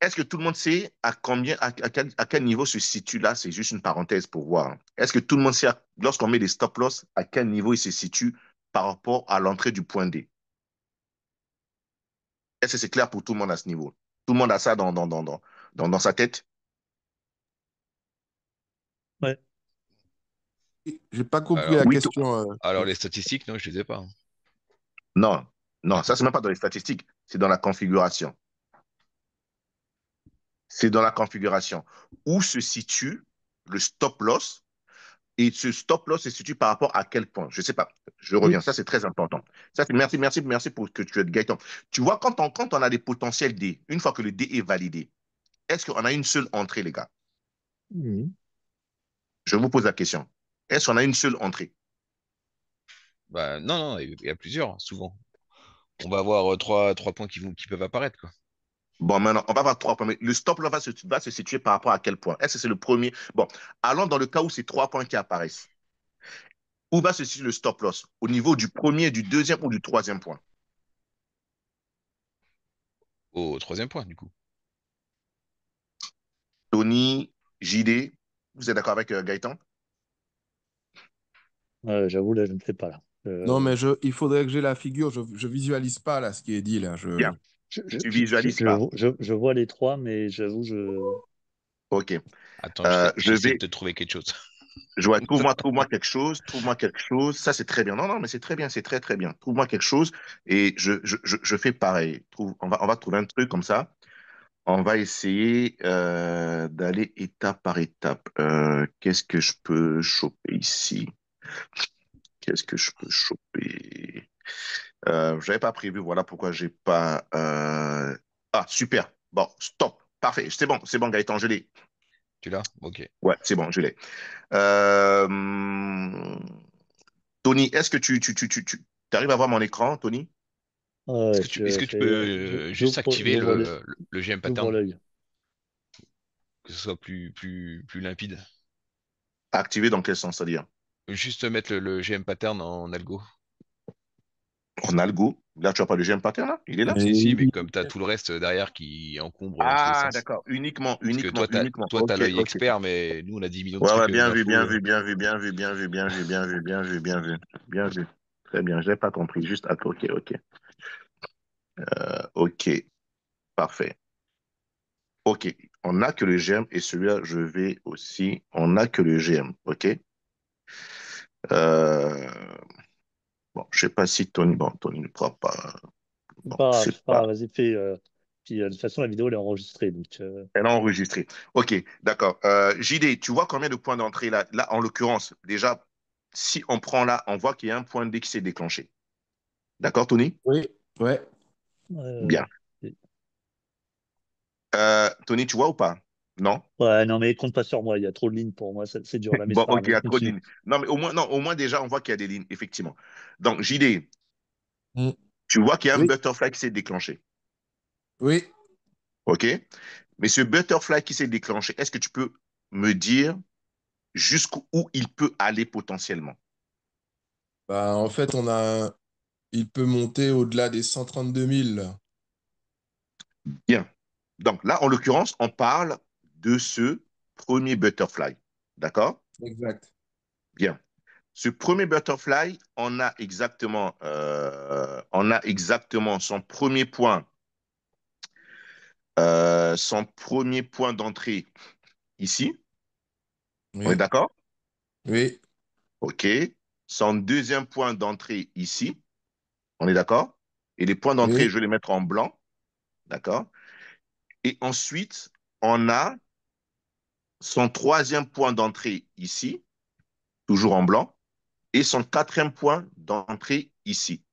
S1: est-ce que tout le monde sait à quel niveau se situe là? C'est juste une parenthèse pour voir. Est-ce que tout le monde sait, lorsqu'on met des stop loss, à quel niveau il se situe par rapport à l'entrée du point D? Est-ce que c'est clair pour tout le monde à ce niveau? Tout le monde a ça dans sa tête?
S3: Ouais.
S2: J'ai pas compris
S4: Alors,
S2: la
S1: Oui,
S2: question.
S4: alors les statistiques, non, je les ai pas, hein.
S1: non, non, ça, c'est même pas dans les statistiques, c'est dans la configuration. C'est dans la configuration où se situe le stop loss. Et ce stop loss se situe par rapport à quel point? Je ne sais pas. Je
S2: Oui.
S1: reviens. Ça, c'est très important. Merci pour que tu aies Gaëtan. Tu vois, quand on a des potentiels D, une fois que le D est validé, est-ce qu'on a une seule entrée, les gars?
S3: Mhm.
S1: Je vous pose la question. Est-ce qu'on a une seule entrée?
S4: Bah, non, non, il y a plusieurs, souvent. On va avoir trois points qui peuvent apparaître, quoi.
S1: Bon, maintenant, on va voir trois points. Mais le stop loss va se situer par rapport à quel point? Est-ce que c'est le premier? Bon, allons dans le cas où c'est trois points qui apparaissent. Où va se situer le stop loss? Au niveau du premier, du deuxième ou du troisième point?
S4: Au troisième point, du coup.
S1: Tony, JD, vous êtes d'accord avec Gaëtan?
S3: J'avoue, là, je ne sais pas là.
S2: Non, mais il faudrait que j'ai la figure. Je visualise pas là ce qui est dit là.
S1: Bien. Tu visualises pas.
S3: Je vois les trois, mais j'avoue, je.
S1: OK.
S4: Attends,
S1: Je
S4: j'essaie de
S1: vais.
S4: te trouver quelque chose.
S1: Trouve-moi quelque chose. Trouve-moi quelque chose. Ça, c'est très bien. Non, non, mais c'est très bien. C'est très, très bien. Trouve-moi quelque chose. Et je fais pareil. On va trouver un truc comme ça. On va essayer d'aller étape par étape. Qu'est-ce que je peux choper ici? Qu'est-ce que je peux choper? Je n'avais pas prévu. Voilà pourquoi j'ai pas. Ah, super. Bon, stop. Parfait. C'est bon, Gaëtan, je l'ai.
S4: Tu l'as? Ok.
S1: Ouais, c'est bon, je l'ai. Euh, Tony, est-ce que tu arrives à voir mon écran, Tony?
S3: Ouais,
S4: Est-ce que tu peux juste activer le GM
S3: j'ouvre
S4: pattern,
S3: l'œil.
S4: que ce soit plus limpide?
S1: Activé dans quel sens, c'est-à-dire?
S4: Juste mettre le GM pattern en algo.
S1: On a le go. Là, tu n'as pas le GM pattern, là? Il est là?
S4: Si, si, mais
S2: Et-
S4: comme tu as tout le reste derrière qui encombre dans tous les
S1: Ah,
S4: sens.
S1: d'accord. Uniquement,
S4: Parce que
S1: uniquement, uniquement.
S4: toi, t'as
S1: Ok,
S4: l'œil
S1: ok.
S4: expert, mais nous, on a 10 millions de
S1: Ouais, ouais,
S4: trucs
S1: bien vu,
S4: d'infos.
S1: bien vu, bien vu, bien vu, bien vu, bien vu, bien vu, bien vu, bien vu, bien vu. Très bien, je n'ai pas compris. Juste, attends, ok, ok. Ok, parfait. Ok, on n'a que le GM et celui-là, je vais aussi. On n'a que le GM, ok? Euh, bon, je sais pas si Tony. Bon, Tony ne pourra pas. Bon, je sais
S3: C'est pas
S1: pas.
S3: grave, vas-y, fais. Puis de toute façon, la vidéo, elle est enregistrée. Donc,
S1: Elle a enregistré. Ok, d'accord. JD, tu vois combien de points d'entrée là? Là, en l'occurrence, déjà, si on prend là, on voit qu'il y a un point D qui s'est déclenché. D'accord, Tony?
S2: Oui, ouais.
S1: Bien.
S3: ouais,
S1: Tony, tu vois ou pas? Non?
S3: ouais, non, mais compte pas sur moi, il y a trop de lignes pour moi, c'est dur. Là, mais
S1: Bon,
S3: c'est pas
S1: ok,
S3: grave,
S1: il y
S3: vas-y,
S1: a trop de
S3: continue.
S1: lignes. Non, mais au moins, non, au moins déjà, on voit qu'il y a des lignes, effectivement. Donc, JD,
S2: Mm.
S1: tu vois qu'il y a un
S2: Oui,
S1: butterfly qui s'est déclenché.
S2: oui.
S1: OK? Mais ce butterfly qui s'est déclenché, est-ce que tu peux me dire jusqu'où il peut aller potentiellement?
S2: Bah, en fait, il peut monter au-delà des 132 000.
S1: Bien. Donc là, en l'occurrence, on parle de ce premier butterfly. D'accord?
S2: Exact.
S1: Bien. Ce premier butterfly, on a exactement son premier point d'entrée ici. On est
S2: Oui,
S1: d'accord?
S2: oui,
S1: OK. Son deuxième point d'entrée ici. On est d'accord? Et les points d'entrée,
S2: oui,
S1: je vais les mettre en blanc. D'accord? Et ensuite, on a son troisième point d'entrée ici, toujours en blanc, et son quatrième point d'entrée ici,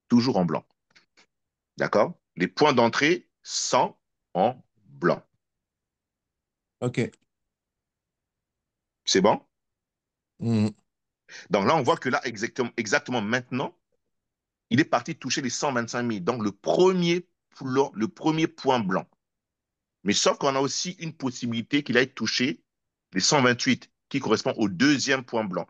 S1: toujours en blanc. D'accord? Les points d'entrée sont en blanc.
S2: ok.
S1: C'est bon?
S2: Mm.
S1: Donc là, on voit que là, exactement maintenant, il est parti toucher les 125 000. Donc le premier point blanc. Mais sauf qu'on a aussi une possibilité qu'il aille toucher les 128, qui correspond au deuxième point blanc.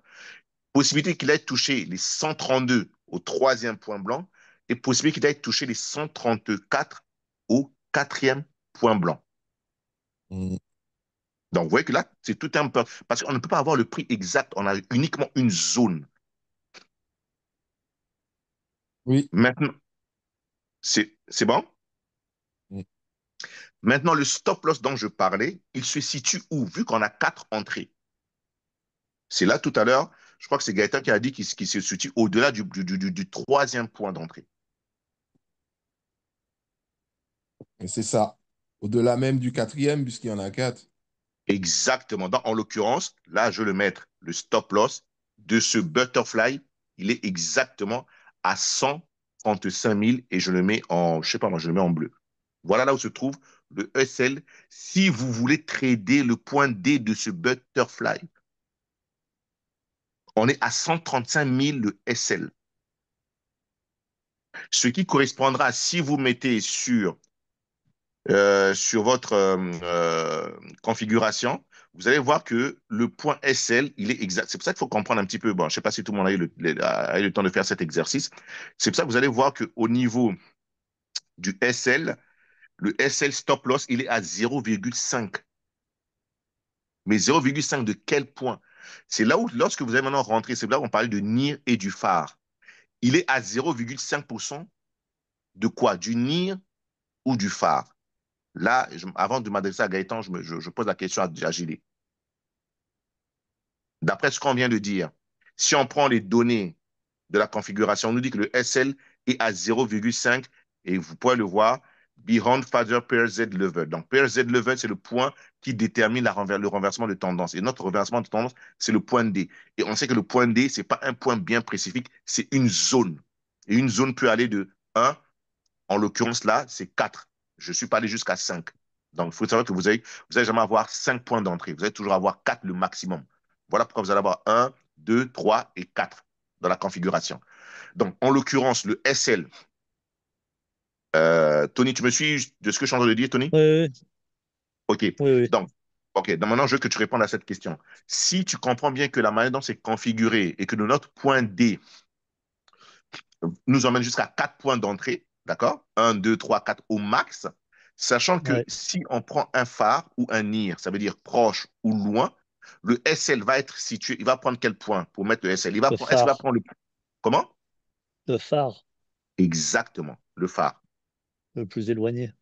S1: Possibilité qu'il aille toucher les 132 au troisième point blanc et possibilité qu'il aille toucher les 134 au quatrième point blanc.
S2: Mm.
S1: Donc, vous voyez que là, c'est tout un peu. Parce qu'on ne peut pas avoir le prix exact, on a uniquement une zone.
S2: Oui.
S1: Maintenant, c'est bon?
S2: Mm.
S1: Maintenant, le stop loss dont je parlais, il se situe où? Vu qu'on a quatre entrées. C'est là tout à l'heure, je crois que c'est Gaëtan qui a dit qu'il se situe au-delà du troisième point d'entrée.
S2: Et c'est ça. Au-delà même du quatrième, puisqu'il y en a quatre.
S1: Exactement. En l'occurrence, là, je vais le mettre, le stop loss de ce butterfly, il est exactement à 135 000 et je le mets en, je sais pas moi, je le mets en bleu. Voilà là où se trouve le ESL. Si vous voulez trader le point D de ce butterfly, on est à 135 000 le SL. Ce qui correspondra à si vous mettez sur votre configuration, vous allez voir que le point SL, il est exact. C'est pour ça qu'il faut comprendre un petit peu. Bon, je ne sais pas si tout le monde a eu le temps de faire cet exercice. C'est pour ça que vous allez voir qu'au niveau du SL, le SL stop loss, il est à 0,5. Mais 0,5 de quel point? C'est là où, lorsque vous allez maintenant rentrer, c'est là où on parle de NIR et du phare. Il est à 0,5% de quoi? Du NIR ou du phare? Là, avant de m'adresser à Gaëtan, je pose la question à Gilles. D'après ce qu'on vient de dire, si on prend les données de la configuration, on nous dit que le SL est à 0,5 et vous pouvez le voir, Behind Father Pair Z Level. Donc, Pair Z Level, c'est le point qui détermine le renversement de tendance. Et notre renversement de tendance, c'est le point D. Et on sait que le point D, ce n'est pas un point bien spécifique, c'est une zone. Et une zone peut aller de 1, en l'occurrence là, c'est 4. Je suis pas allé jusqu'à 5. Donc, il faut savoir que vous allez jamais avoir 5 points d'entrée. Vous allez toujours avoir 4 le maximum. Voilà pourquoi vous allez avoir 1, 2, 3 et 4 dans la configuration. Donc, en l'occurrence, le SL, Tony, tu me suis de ce que je suis en train de dire, Tony?
S3: Oui,
S1: OK.
S3: oui, oui.
S1: Donc, OK. Donc, maintenant, je veux que tu répondes à cette question. Si tu comprends bien que la manière dont c'est configuré et que de notre point D, nous emmène jusqu'à 4 points d'entrée, d'accord? Un, 2, 3, 4 au max, sachant que
S3: Ouais.
S1: si on prend un phare ou un NIR, ça veut dire proche ou loin, le SL va être situé, il va prendre quel point pour mettre le SL?
S3: Le
S1: Est-ce qu'il va
S3: phare.
S1: prendre le... Comment?
S3: Le phare
S1: Exactement, le phare.
S3: le plus éloigné.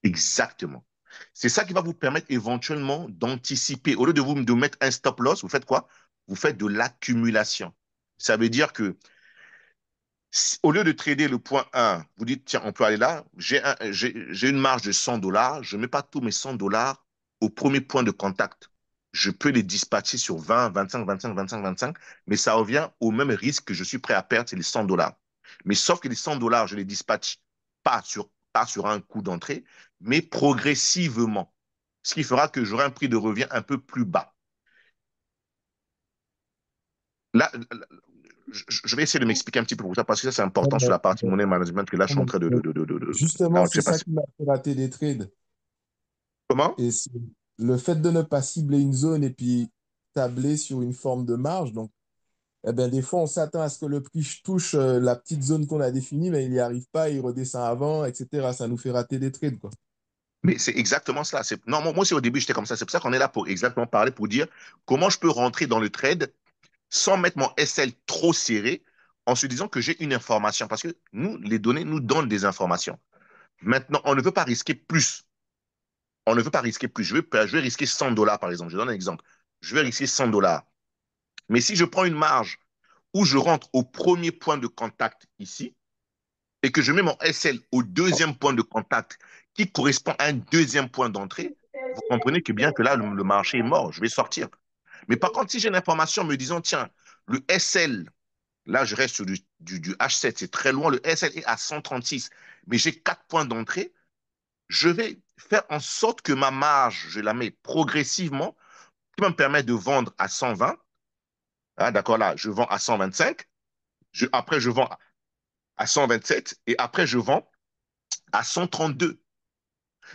S1: Exactement. C'est ça qui va vous permettre éventuellement d'anticiper. Au lieu de vous de mettre un stop loss, vous faites quoi? Vous faites de l'accumulation. Ça veut dire que au lieu de trader le point 1, vous dites, tiens, on peut aller là, j'ai une marge de 100 dollars, je ne mets pas tous mes 100 dollars au premier point de contact. Je peux les dispatcher sur 20, 25, 25, 25, 25, mais ça revient au même risque que je suis prêt à perdre, c'est les 100 dollars. Mais sauf que les 100 dollars, je les dispatche pas sur un coup d'entrée, mais progressivement. Ce qui fera que j'aurai un prix de revient un peu plus bas. Là, je vais essayer de m'expliquer un petit peu pour ça, parce que ça, c'est
S2: Non,
S1: important sur la partie money management, que là, je suis en train
S2: justement,
S1: alors, je
S2: c'est
S1: sais pas
S2: ça
S1: si...
S2: qui m'a fait rater des trades.
S1: Comment?
S2: Et c'est le fait de ne pas cibler une zone et puis tabler sur une forme de marge. Donc, eh ben, des fois, on s'attend à ce que le prix touche la petite zone qu'on a définie, mais il n'y arrive pas, il redescend avant, etc. Ça nous fait rater des trades, quoi.
S1: Mais c'est exactement cela. Non, moi aussi, au début, j'étais comme ça. C'est pour ça qu'on est là pour exactement parler, pour dire comment je peux rentrer dans le trade sans mettre mon SL trop serré, en se disant que j'ai une information. Parce que nous, les données nous donnent des informations. Maintenant, on ne veut pas risquer plus. On ne veut pas risquer plus. Je vais risquer 100 dollars, par exemple. Je donne un exemple. Je vais risquer 100 dollars. Mais si je prends une marge où je rentre au premier point de contact ici, et que je mets mon SL au deuxième point de contact qui correspond à un deuxième point d'entrée, vous comprenez que bien que là, le marché est mort, je vais sortir. Mais par contre, si j'ai une information me disant, tiens, le SL, là, je reste sur du H7, c'est très loin, le SL est à 136, mais j'ai 4 points d'entrée, je vais faire en sorte que ma marge, je la mets progressivement, qui va me permettre de vendre à 120. Hein, d'accord, là, je vends à 125. Après, je vends à 127 et après, je vends à 132.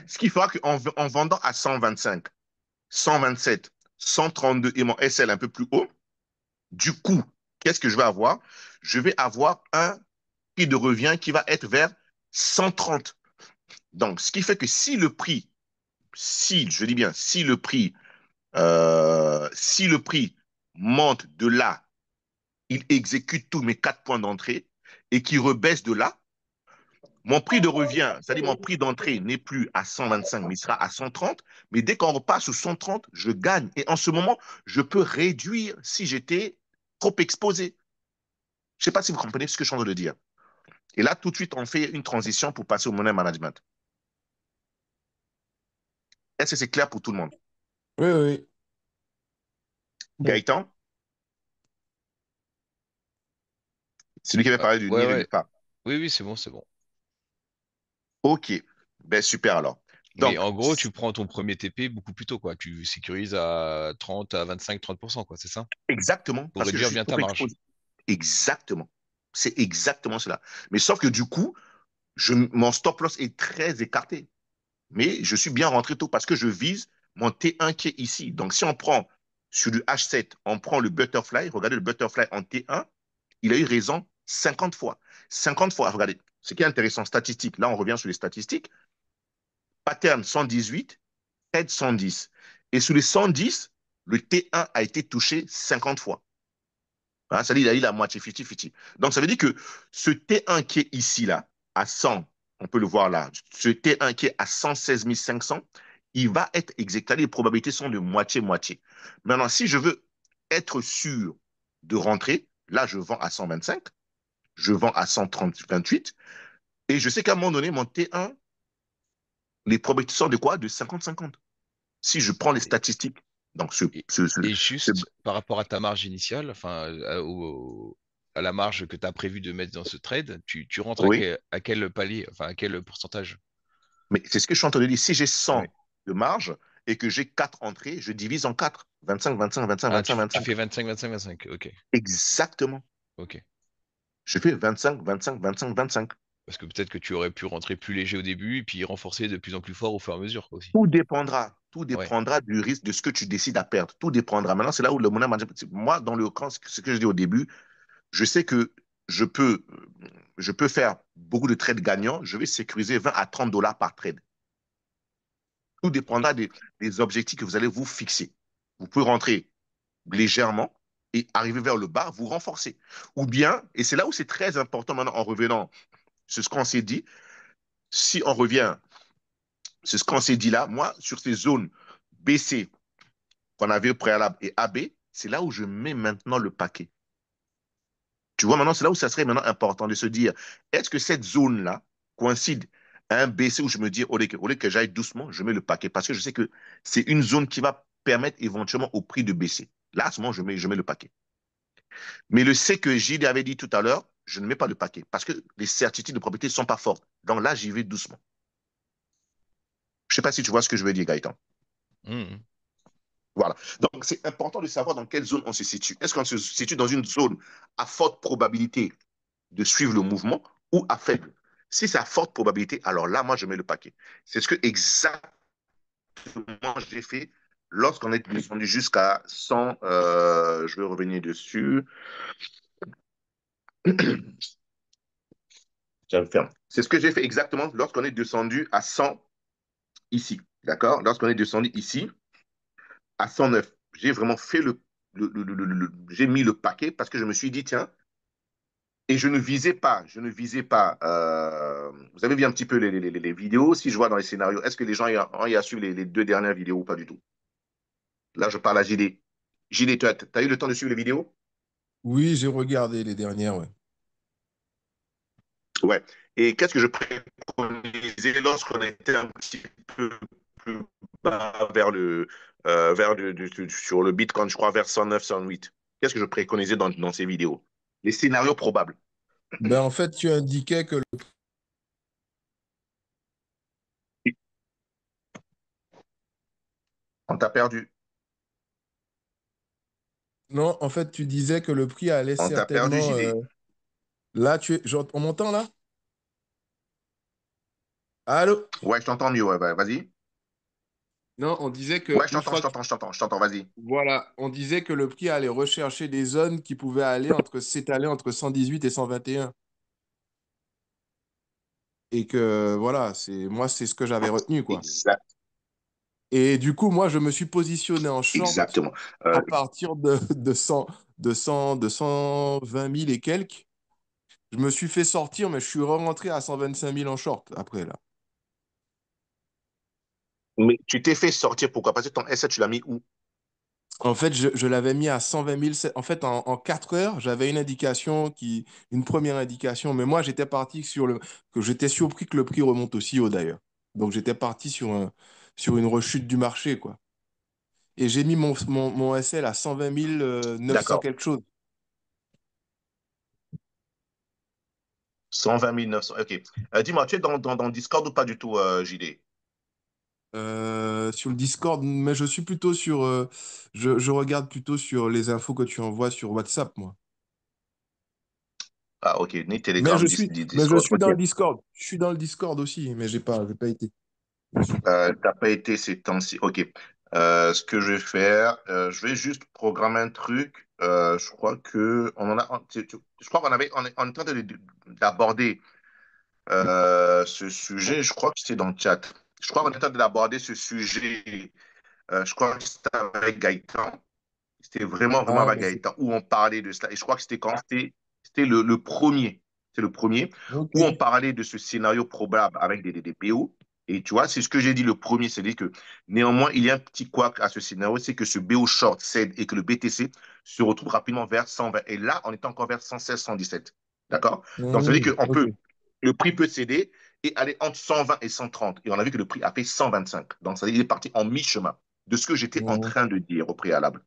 S1: Ce qui fera qu'en vendant à 125, 127, 132 et mon SL un peu plus haut, du coup, qu'est-ce que je vais avoir? Je vais avoir un prix de revient qui va être vers 130. Donc, ce qui fait que si, je dis bien, si le prix monte de là, il exécute tous mes 4 points d'entrée et qui rebaisse de là, mon prix de revient, c'est-à-dire mon prix d'entrée n'est plus à 125, mais il sera à 130. Mais dès qu'on repasse sur 130, je gagne. Et en ce moment, je peux réduire si j'étais trop exposé. Je ne sais pas si vous comprenez ce que je suis en train de dire. Et là, tout de suite, on fait une transition pour passer au money management. Est-ce que c'est clair pour tout le monde?
S2: Oui, oui.
S3: Ouais.
S1: Gaëtan, c'est lui qui avait parlé du
S4: Ouais,
S1: NIR et du
S4: ouais.
S1: FAR.
S4: Oui, oui, c'est bon, c'est bon.
S1: OK. Ben, super alors.
S4: Mais
S1: Donc,
S4: en gros, tu prends ton premier TP beaucoup plus tôt, quoi. Tu sécurises à 30, à 25-30%, quoi, c'est ça?
S1: exactement,
S4: Pour
S1: parce que je
S4: réduire
S1: suis
S4: bien
S1: trop
S4: ta marge.
S1: exposé. Exactement. C'est exactement cela. Mais sauf que du coup, mon stop loss est très écarté. Mais je suis bien rentré tôt parce que je vise mon T1 qui est ici. Donc, si on prend sur du H7, on prend le butterfly, regardez le butterfly en T1, il a eu raison 50 fois. 50 fois, regardez. Ce qui est intéressant, statistique. Là, on revient sur les statistiques. Pattern 118, head 110. Et sur les 110, le T1 a été touché 50 fois. Hein, ça dit, il a eu la moitié, 50-50. Donc, ça veut dire que ce T1 qui est ici, là, à 100, on peut le voir là, ce T1 qui est à 116 500, il va être exécuté. Les probabilités sont de moitié-moitié. Maintenant, si je veux être sûr de rentrer, là, je vends à 125, je vends à 130-28, et je sais qu'à un moment donné, mon T1, les probabilités sont de quoi? De 50-50. Si je prends les
S4: Et,
S1: statistiques. Donc,
S4: et- et juste par rapport à ta marge initiale, enfin, à la marge que tu as prévu de mettre dans ce trade, tu rentres
S1: oui,
S4: à quel palier, enfin, à quel pourcentage?
S1: mais c'est ce que je suis en train de dire. Si j'ai
S4: Ouais.
S1: 100 de marge et que j'ai 4 entrées, je divise en 4. 25, 25, 25,
S4: Ah,
S1: 25,
S4: tu
S1: 25.
S4: fais 25, 25, 25. Ok,
S1: Exactement.
S4: ok.
S1: Je fais 25, 25, 25, 25.
S4: Parce que peut-être que tu aurais pu rentrer plus léger au début et puis renforcer de plus en plus fort au fur et à mesure, quoi, aussi.
S1: Tout dépendra. Tout
S4: Ouais.
S1: dépendra du risque de ce que tu décides à perdre. Tout dépendra. Maintenant, c'est là où le money management. Moi, dans le camp, ce que je dis au début, je sais que je peux. je peux faire beaucoup de trades gagnants, je vais sécuriser 20 à 30 dollars par trade. Tout dépendra des objectifs que vous allez vous fixer. Vous pouvez rentrer légèrement et arriver vers le bas, vous renforcer. Ou bien, et c'est là où c'est très important maintenant en revenant sur ce qu'on s'est dit, si on revient sur ce qu'on s'est dit là, moi, sur ces zones BC qu'on avait au préalable et AB, c'est là où je mets maintenant le paquet. Tu vois, maintenant, c'est là où ça serait maintenant important de se dire, est-ce que cette zone-là coïncide à un BC où je me dis, au lieu que j'aille doucement, je mets le paquet parce que je sais que c'est une zone qui va permettre éventuellement au prix de baisser. Là, à ce moment, je mets le paquet. Mais le C que Gilles avait dit tout à l'heure, je ne mets pas le paquet parce que les certitudes de propriété ne sont pas fortes. Donc là, j'y vais doucement. Je ne sais pas si tu vois ce que je veux dire, Gaëtan.
S4: Mhm.
S1: Voilà. Donc, c'est important de savoir dans quelle zone on se situe. Est-ce qu'on se situe dans une zone à forte probabilité de suivre le mouvement ou à faible? Si c'est à forte probabilité, alors là, moi, je mets le paquet. C'est ce que exactement j'ai fait lorsqu'on est descendu jusqu'à 100. Je vais revenir dessus. C'est ce que j'ai fait exactement lorsqu'on est descendu à 100 ici. D'accord? Lorsqu'on est descendu ici à 109, j'ai vraiment fait j'ai mis le paquet parce que je me suis dit, tiens, et je ne visais pas. Vous avez vu un petit peu les vidéos, si je vois dans les scénarios, est-ce que les gens ont eu à suivre les deux dernières vidéos ou pas du tout? Là, je parle à JD. JD, tu as eu le temps de suivre les vidéos?
S2: Oui, j'ai regardé les dernières, ouais.
S1: Ouais. Et qu'est-ce que je préconisais lorsqu'on était un petit peu plus bas sur le Bitcoin, je crois, vers 109, 108? Qu'est-ce que je préconisais dans ces vidéos? Les scénarios probables.
S2: Ben, en fait, tu indiquais que...
S1: On t'a perdu.
S2: Non, en fait, tu disais que le prix allait
S1: On t'a perdu,
S2: certainement...
S1: JD.
S2: Là, on m'entend là? Allô?
S1: Ouais, je t'entends mieux. Ouais, vas-y.
S2: Non, on disait que
S1: Ouais, je
S2: une
S1: t'entends, je
S2: fois que...
S1: t'entends, je t'entends, je t'entends, vas-y.
S2: Voilà, on disait que le prix allait rechercher des zones qui pouvaient aller s'étaler entre 118 et 121. Et que, voilà, c'est ce que j'avais retenu, quoi.
S1: Exact,
S2: Et du coup, moi, je me suis positionné en short
S1: exactement.
S2: à partir de 120 000 et quelques. Je me suis fait sortir, mais je suis rentré à 125 000 en short après, là.
S1: Mais tu t'es fait sortir, pourquoi? Parce que ton S7, tu l'as mis où?
S2: En fait, je l'avais mis à 120 000. En fait, en 4 heures, j'avais une première indication. Mais moi, j'étais parti que j'étais surpris que le prix remonte aussi haut d'ailleurs. Donc, j'étais parti sur une rechute du marché, quoi. Et j'ai mis mon SL à 120 900
S1: D'accord.
S2: quelque chose.
S1: 120 900. OK. Dis-moi, tu es dans Discord ou pas du tout, JD?
S2: Sur le Discord, mais je suis plutôt je regarde plutôt sur les infos que tu envoies sur WhatsApp, moi.
S1: Ah, OK. Ni
S2: Mais
S1: Telegram,
S2: mais je
S1: Discord.
S2: suis
S1: OK.
S2: dans le Discord. Je suis dans le Discord aussi, mais j'ai pas été dessus.
S1: T'as pas été ces temps-ci. OK. Ce que je vais faire, je vais juste programmer un truc. Je crois que on en a, je crois on est en train d'aborder ce sujet. Je crois que c'était dans le chat. Je crois qu'on est en train d'aborder ce sujet. Je crois que c'était avec Gaëtan. C'était vraiment, vraiment
S2: Ah,
S1: avec
S2: mais c'est...
S1: Gaëtan où on parlait de cela. Et je crois que c'était quand c'était le premier. C'est le premier
S2: Ok.
S1: où on parlait de ce scénario probable avec des PO. Et tu vois, c'est ce que j'ai dit le premier, c'est-à-dire que néanmoins, il y a un petit couac à ce scénario, c'est que ce BO short cède et que le BTC se retrouve rapidement vers 120. Et là, on est encore vers 116, 117. D'accord? Donc, ça veut dire
S2: Ok.
S1: le prix peut céder et aller entre 120 et 130. Et on a vu que le prix a fait 125. Donc, ça veut dire qu'il est parti en mi-chemin de ce que j'étais en
S2: Mhm.
S1: train de dire au préalable.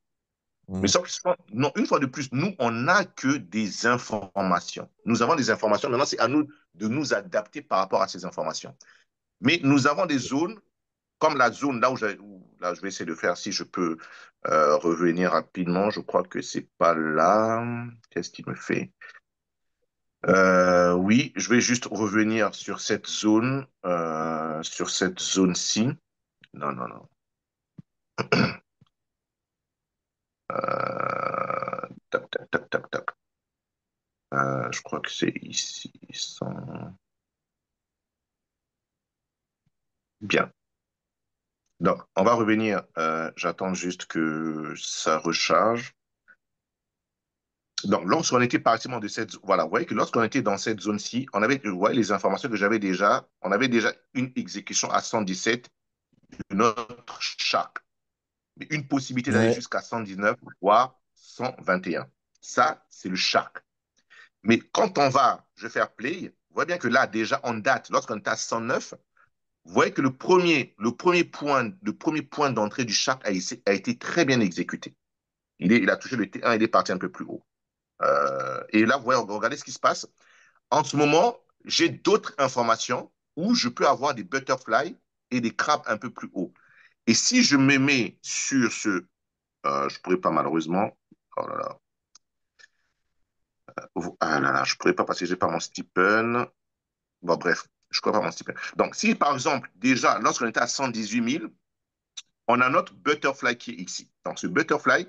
S1: Mais
S2: Mhm.
S1: non, une fois de plus, nous, on n'a que des informations. Nous avons des informations. Maintenant, c'est à nous de nous adapter par rapport à ces informations. Mais nous avons des zones, comme la zone là là, je vais essayer de faire si je peux revenir rapidement. Je crois que c'est pas là. Qu'est-ce qu'il me fait? Oui, je vais juste revenir sur cette zone-ci. Non, non, non. Tac, tac, tac, tac, tac. Je crois que c'est ici. 100. Bien. Donc, on va revenir. J'attends juste que ça recharge. Donc, lorsqu'on était partiellement de cette, voilà, vous voyez que lorsqu'on était dans cette zone-ci, on avait, vous voyez les informations que j'avais déjà, on avait déjà une exécution à 117 de notre chaque, mais une possibilité d'aller
S2: Ouais.
S1: jusqu'à 119, voire 121. Ça, c'est le chaque. Mais quand on va, je vais faire play, vous voyez bien que là, déjà, en date, lorsqu'on est à 109, vous voyez que le premier point d'entrée du chaque a été très bien exécuté. Il a touché le T1, il est parti un peu plus haut. Et là, vous voyez, regardez ce qui se passe. En ce moment, j'ai d'autres informations où je peux avoir des butterflies et des crabes un peu plus haut. Et si je me mets sur ce, je ne pourrais pas malheureusement, oh là là, ah là là, je ne pourrais pas parce que je n'ai pas mon stipend. Bon, bref, je ne pourrais pas mon stipend. Donc, si par exemple, déjà, lorsqu'on était à 118 000, on a notre butterfly qui est ici. Donc, ce butterfly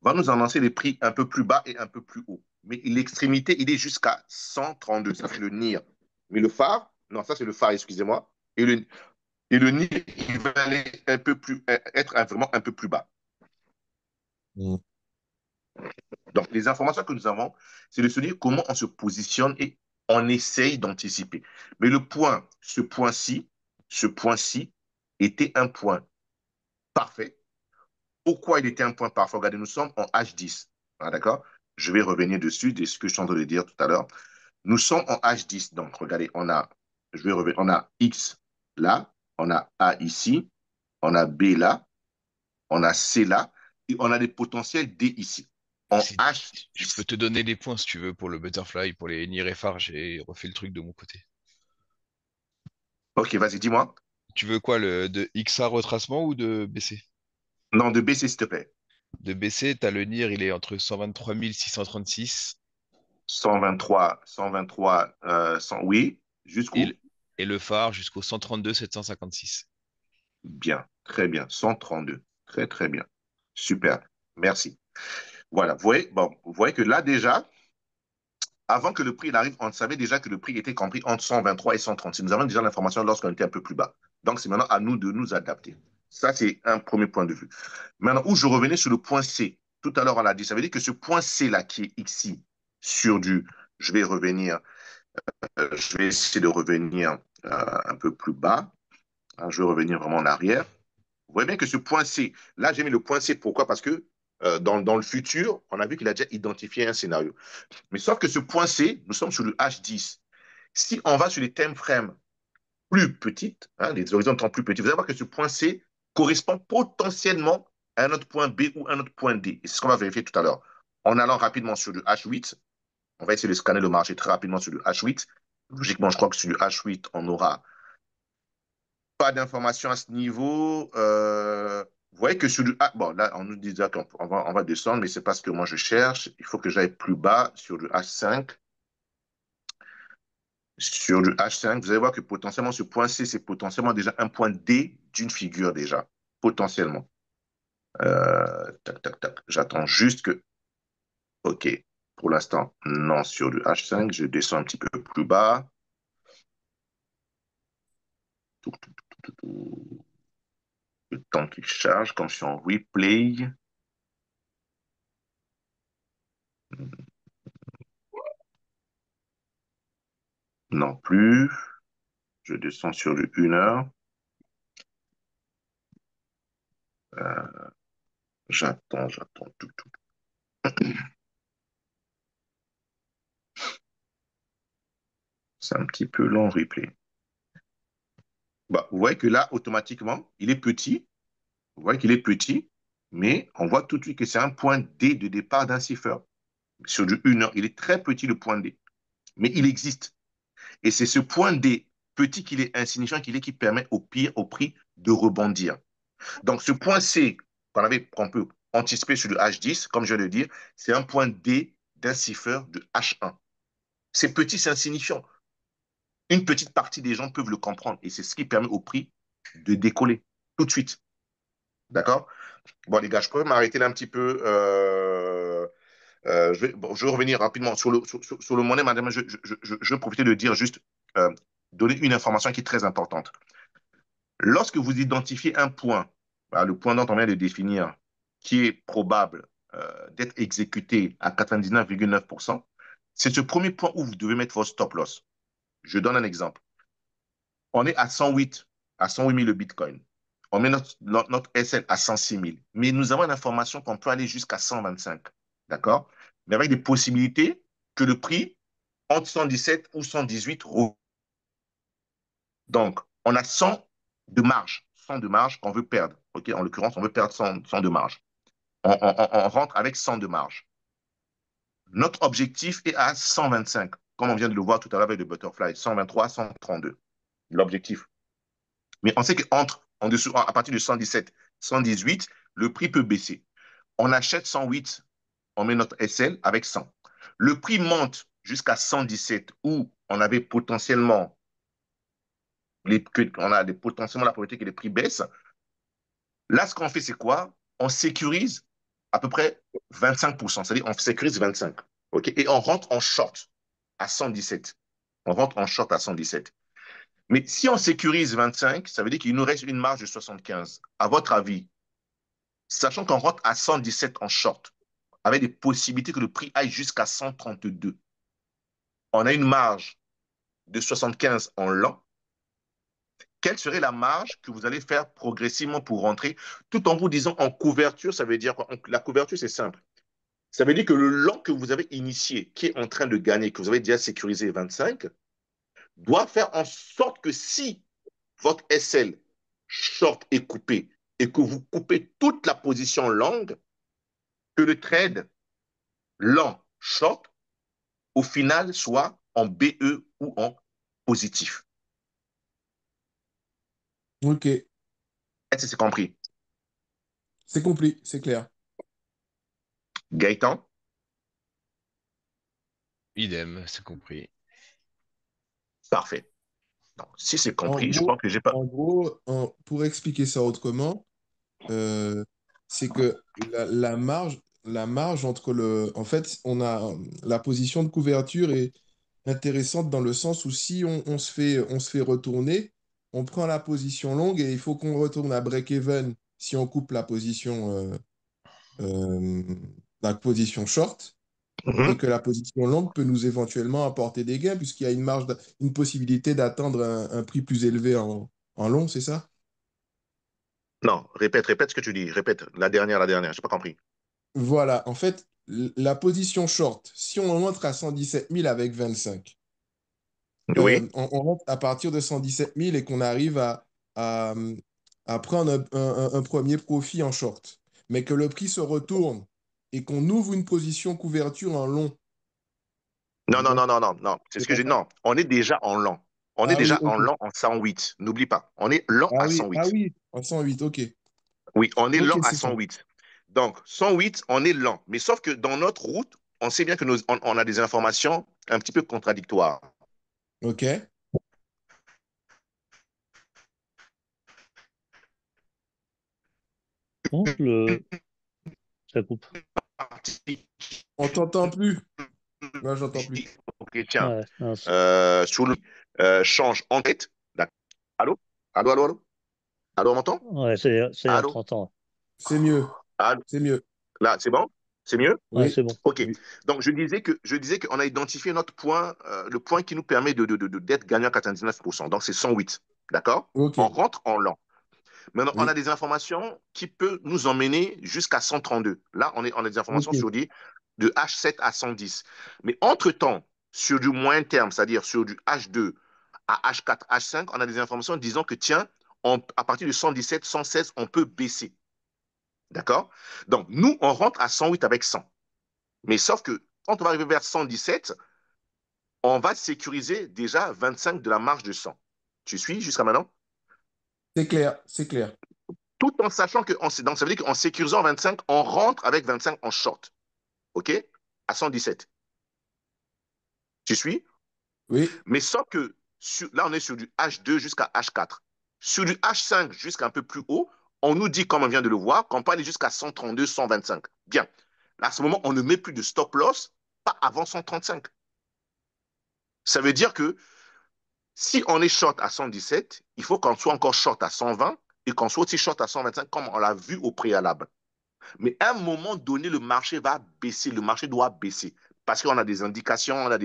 S1: va nous annoncer les prix un peu plus bas et un peu plus haut. Mais l'extrémité, il est jusqu'à 132. Ça, c'est le NIR. Mais le phare, non, ça, c'est le phare, excusez-moi. Et le NIR, il va aller un peu plus, être vraiment un peu plus bas.
S2: Mm.
S1: Donc, les informations que nous avons, c'est de se dire comment on se positionne et on essaye d'anticiper. Mais le point, ce point-ci était un point parfait. Pourquoi il était un point parfait? Regardez, nous sommes en H10. Ah, d'accord? Je vais revenir dessus, de ce que je suis en train de dire tout à l'heure. Nous sommes en H10. Donc, regardez, on a X là, on a A ici, on a B là, on a C là, et on a des potentiels D ici. En
S4: Je peux
S1: H10.
S4: te donner les points si tu veux pour le butterfly, pour les Nir et phare, j'ai refait le truc de mon côté.
S1: Ok, vas-y, dis-moi.
S4: Tu veux quoi, de XA retracement ou de BC?
S1: Non, de baisser, s'il te plaît.
S4: De BC, t'as le Nir, il est entre 123 636
S1: 123, 100, oui,
S4: et,
S1: jusqu'où?
S4: et le phare jusqu'au 132 756.
S1: Bien, très bien, 132. Très, très bien. Super, merci. Voilà, vous voyez, bon, vous voyez que là déjà, avant que le prix il arrive, on savait déjà que le prix était compris entre 123 et 136. Nous avons déjà l'information lorsqu'on était un peu plus bas. Donc, c'est maintenant à nous de nous adapter. Ça, c'est un premier point de vue. Maintenant, où je revenais sur le point C. Tout à l'heure, on l'a dit, ça veut dire que ce point C-là qui est ici, sur du, je vais revenir, je vais essayer de revenir un peu plus bas. Hein, je vais revenir vraiment en arrière. Vous voyez bien que ce point C, là, j'ai mis le point C. Pourquoi? Parce que dans le futur, on a vu qu'il a déjà identifié un scénario. Mais sauf que ce point C, nous sommes sur le H10. Si on va sur les time frames plus petites, hein, les horizons étant plus petits, vous allez voir que ce point C correspond potentiellement à un autre point B ou un autre point D. Et c'est ce qu'on va vérifier tout à l'heure. En allant rapidement sur le H8, on va essayer de scanner le marché très rapidement sur le H8. Logiquement, je crois que sur le H8, on n'aura pas d'informations à ce niveau. Vous voyez que sur le... Ah, bon, là, on nous disait on va descendre, mais c'est pas ce que moi je cherche. Il faut que j'aille plus bas sur le H5. Sur le H5, vous allez voir que potentiellement ce point C, c'est potentiellement déjà un point D d'une figure déjà. Potentiellement. Tac, tac, tac. J'attends juste que... OK. Pour l'instant, non sur le H5. Je descends un petit peu plus bas. Tout, tout, tout, tout. Le temps qu'il charge, comme je suis en replay. Non plus. Je descends sur le 1 heure. J'attends tout, tout. C'est un petit peu long replay. Bah, vous voyez que là, automatiquement, il est petit. Vous voyez qu'il est petit, mais on voit tout de suite que c'est un point D de départ d'un cipher. Sur du 1 heure, il est très petit le point D, mais il existe. Et c'est ce point D petit qu'il est insignifiant qui permet au pire, au prix de rebondir. Donc ce point C qu'on peut anticiper sur le H10, comme je viens de le dire, c'est un point D d'un cipher de H1. C'est petit, c'est insignifiant. Une petite partie des gens peuvent le comprendre et c'est ce qui permet au prix de décoller tout de suite. D'accord? Bon, les gars, je peux m'arrêter là un petit peu. Je vais revenir rapidement sur le monnaie, madame. Je vais profiter de dire juste, donner une information qui est très importante. Lorsque vous identifiez un point, voilà, le point dont on vient de définir, qui est probable d'être exécuté à 99,9%, c'est ce premier point où vous devez mettre votre stop loss. Je donne un exemple. On est à 108 000 le Bitcoin. On met notre SL à 106 000. Mais nous avons une information qu'on peut aller jusqu'à 125. D'accord? Mais avec des possibilités que le prix entre 117 ou 118. Donc, on a 100 de marge. 100 de marge qu'on veut perdre. OK? En l'occurrence, on veut perdre 100 de marge. On rentre avec 100 de marge. Notre objectif est à 125, comme on vient de le voir tout à l'heure avec le butterfly, 123, 132. L'objectif. Mais on sait qu'entre, en dessous, à partir de 117, 118, le prix peut baisser. On achète 108, on met notre SL avec 100. Le prix monte jusqu'à 117, où on avait potentiellement, on a potentiellement la probabilité que les prix baissent. Là, ce qu'on fait, c'est quoi? On sécurise à peu près 25%, c'est-à-dire on sécurise 25. OK? Et on rentre en short à 117. On rentre en short à 117. Mais si on sécurise 25, ça veut dire qu'il nous reste une marge de 75. À votre avis, sachant qu'on rentre à 117 en short, avec des possibilités que le prix aille jusqu'à 132, on a une marge de 75 en long. Quelle serait la marge que vous allez faire progressivement pour rentrer, tout en vous disant en couverture, ça veut dire quoi? La couverture, c'est simple. Ça veut dire que le long que vous avez initié, qui est en train de gagner, que vous avez déjà sécurisé 25, doit faire en sorte que si votre SL short est coupé et que vous coupez toute la position longue, que le trade long short, au final, soit en BE ou en positif.
S2: Ok,
S1: Est-ce que c'est compris?
S2: c'est compris, c'est clair.
S1: Gaëtan?
S4: Idem, c'est compris.
S1: Parfait. Donc, si c'est
S2: En
S1: compris, je
S2: gros,
S1: pense que j'ai pas.
S2: pour expliquer ça autrement, euh, c'est que la marge entre le... En fait, on a la position de couverture est intéressante dans le sens où si on se fait retourner, on prend la position longue et il faut qu'on retourne à break-even si on coupe euh, la position short et
S1: Mhm.
S2: que la position longue peut nous éventuellement apporter des gains puisqu'il y a une une possibilité d'atteindre un prix plus élevé en long, c'est ça?
S1: Non, répète ce que tu dis. Répète la dernière. J'ai pas compris.
S2: Voilà, en fait, la position short, si on rentre à 117 000 avec 25,
S1: Oui.
S2: on rentre à partir de 117 000 et qu'on arrive à, à prendre un premier profit en short, mais que le prix se retourne et qu'on ouvre une position couverture en long.
S1: Non,
S2: C'est
S1: non,
S2: quoi?
S1: non, non, non, non. C'est
S2: C'est
S1: ce que
S2: pas
S1: j'ai.
S2: ça?
S1: Non, on est déjà en lent. On est
S2: Ah oui,
S1: déjà en
S2: ok.
S1: lent en 108. N'oublie pas. On est lent à
S2: Ah
S1: 108.
S2: oui, en 108, ok.
S1: Oui, on est
S2: Ok,
S1: lent à
S2: c'est clair.
S1: 108. Donc, 108, on est lent. Mais sauf que dans notre route, on sait bien que on a des informations un petit peu contradictoires.
S2: Ok.
S3: Bon, ça coupe.
S2: On t'entend plus. Moi, j'entends plus.
S1: Ok, tiens.
S3: Ouais, non,
S1: Sur le change en tête. D'accord. Allô? Allô, allô, allô? Allô, on m'entend?
S3: ouais, ça y est, on
S1: Allô?
S3: t'entend.
S2: C'est mieux.
S1: Allô?
S2: C'est mieux.
S1: Là, c'est bon? C'est mieux?
S3: Ouais,
S2: Oui.
S3: c'est bon.
S1: OK.
S2: Oui.
S1: Donc, je disais qu'on a identifié notre point, le point qui nous permet d'être gagnant à 99%. Donc, c'est 108. D'accord?
S2: Ok.
S1: On rentre en lent. Maintenant, on a
S2: Oui.
S1: des informations qui peuvent nous emmener jusqu'à 132. Là, on a des informations
S2: Ok.
S1: sur de H7 à 110. Mais entre-temps, sur du moyen terme, c'est-à-dire sur du H2 à H4, H5, on a des informations disant que, tiens, à partir de 117, 116, on peut baisser. D'accord? Donc, nous, on rentre à 108 avec 100. Mais sauf que quand on va arriver vers 117, on va sécuriser déjà 25 de la marge de 100. Tu suis jusqu'à maintenant?
S2: C'est clair. C'est clair.
S1: Tout en sachant que, donc ça veut dire qu'en sécurisant 25, on rentre avec 25 en short. OK? À 117. Tu suis?
S2: Oui.
S1: Mais sauf que là, on est sur du H2 jusqu'à H4. Sur du H5 jusqu'à un peu plus haut, on nous dit, comme on vient de le voir, qu'on peut aller jusqu'à 132, 125. Bien. Là, à ce moment, on ne met plus de stop loss, pas avant 135. Ça veut dire que si on est short à 117, il faut qu'on soit encore short à 120 et qu'on soit aussi short à 125, comme on l'a vu au préalable. Mais à un moment donné, le marché va baisser, le marché doit baisser. Parce qu'on a des indications, on a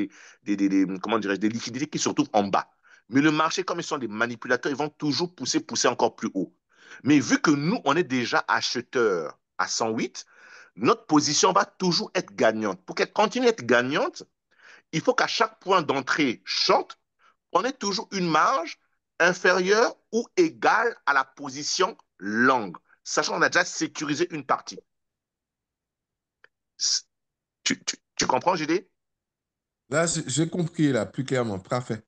S1: comment des liquidités qui se retrouvent en bas. Mais le marché, comme ils sont des manipulateurs, ils vont toujours pousser encore plus haut. Mais vu que nous, on est déjà acheteurs à 108, notre position va toujours être gagnante. Pour qu'elle continue d'être gagnante, il faut qu'à chaque point d'entrée short, on ait toujours une marge inférieure ou égale à la position longue, sachant qu'on a déjà sécurisé une partie. Tu comprends, JD?
S2: Là, j'ai compris, là, plus clairement. Parfait.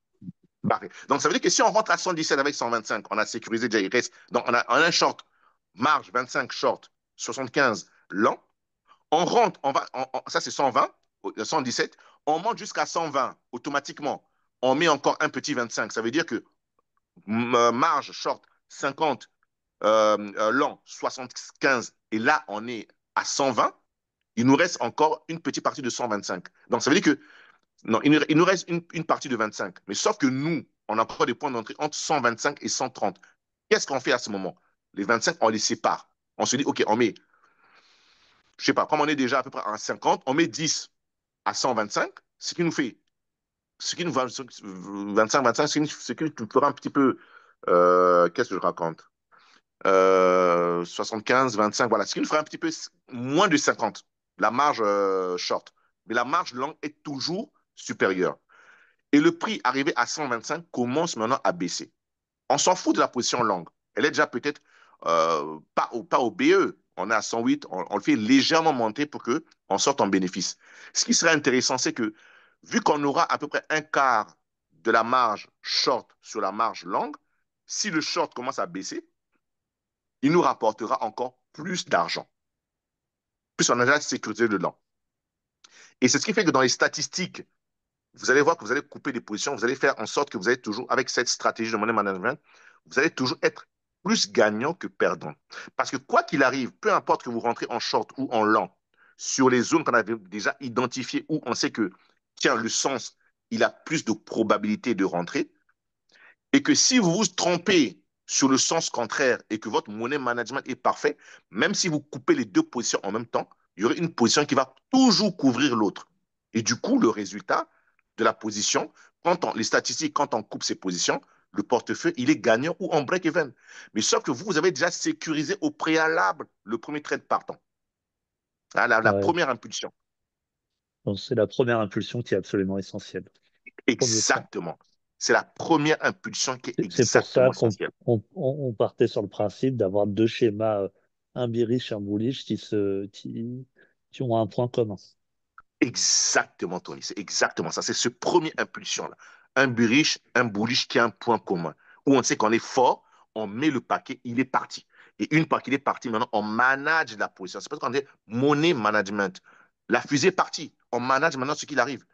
S1: Parfait. Donc, ça veut dire que si on rentre à 117 avec 125, on a sécurisé déjà, il reste. Donc, on a un short, marge 25 short, 75 long. On rentre, ça c'est 120, 117. On monte jusqu'à 120 automatiquement. On met encore un petit 25. Ça veut dire que marge short 50, long 75. Et là, on est à 120. Il nous reste encore une petite partie de 125. Donc, ça veut dire que non, il nous reste une partie de 25. Mais sauf que nous, on a encore des points d'entrée entre 125 et 130. Qu'est-ce qu'on fait à ce moment? Les 25, on les sépare. On se dit, OK, on met, je sais pas, comme on est déjà à peu près à 50, on met 10 à 125, ce qui nous fait, ce qui nous va, 25, 25, ce qui nous fera un petit peu, qu'est-ce que je raconte? 75, 25, voilà, ce qui nous fera un petit peu moins de 50, la marge short. Mais la marge longue est toujours supérieure. Et le prix arrivé à 125 commence maintenant à baisser. On s'en fout de la position longue. Elle est déjà peut-être pas au BE. On est à 108, on le fait légèrement monter pour qu'on sorte en bénéfice. Ce qui serait intéressant, c'est que vu qu'on aura à peu près un quart de la marge short sur la marge longue, si le short commence à baisser, il nous rapportera encore plus d'argent, puisqu'on a déjà sécurisé dedans. Et c'est ce qui fait que dans les statistiques, vous allez voir que vous allez couper des positions, vous allez faire en sorte que vous allez toujours, avec cette stratégie de money management, vous allez toujours être plus gagnant que perdant. Parce que quoi qu'il arrive, peu importe que vous rentrez en short ou en long, sur les zones qu'on avait déjà identifiées où on sait que, tiens, le sens, il a plus de probabilité de rentrer, et que si vous vous trompez sur le sens contraire et que votre money management est parfait, même si vous coupez les deux positions en même temps, il y aurait une position qui va toujours couvrir l'autre. Et du coup, le résultat de la position, les statistiques, quand on coupe ces positions, le portefeuille, il est gagnant ou en break-even. Mais sauf que vous avez déjà sécurisé au préalable le premier trade partant. Hein, la
S3: Ouais.
S1: première impulsion.
S3: Donc, c'est la première impulsion qui est absolument essentielle. Premier point.
S1: Exactement. C'est la première impulsion qui est
S3: C'est pour ça
S1: exactement
S3: qu'on
S1: essentielle.
S3: on partait sur le principe d'avoir deux schémas, un bearish et un bullish, qui ont un point commun.
S1: Exactement, Tony. C'est exactement ça. C'est ce premier impulsion-là. Un bullish, un bullish qui a un point commun. Où on sait qu'on est fort, on met le paquet, il est parti. Et une fois qu'il est parti, maintenant, on manage la position. C'est parce qu'on dit money management. La fusée est partie. On manage maintenant ce qu'il arrive.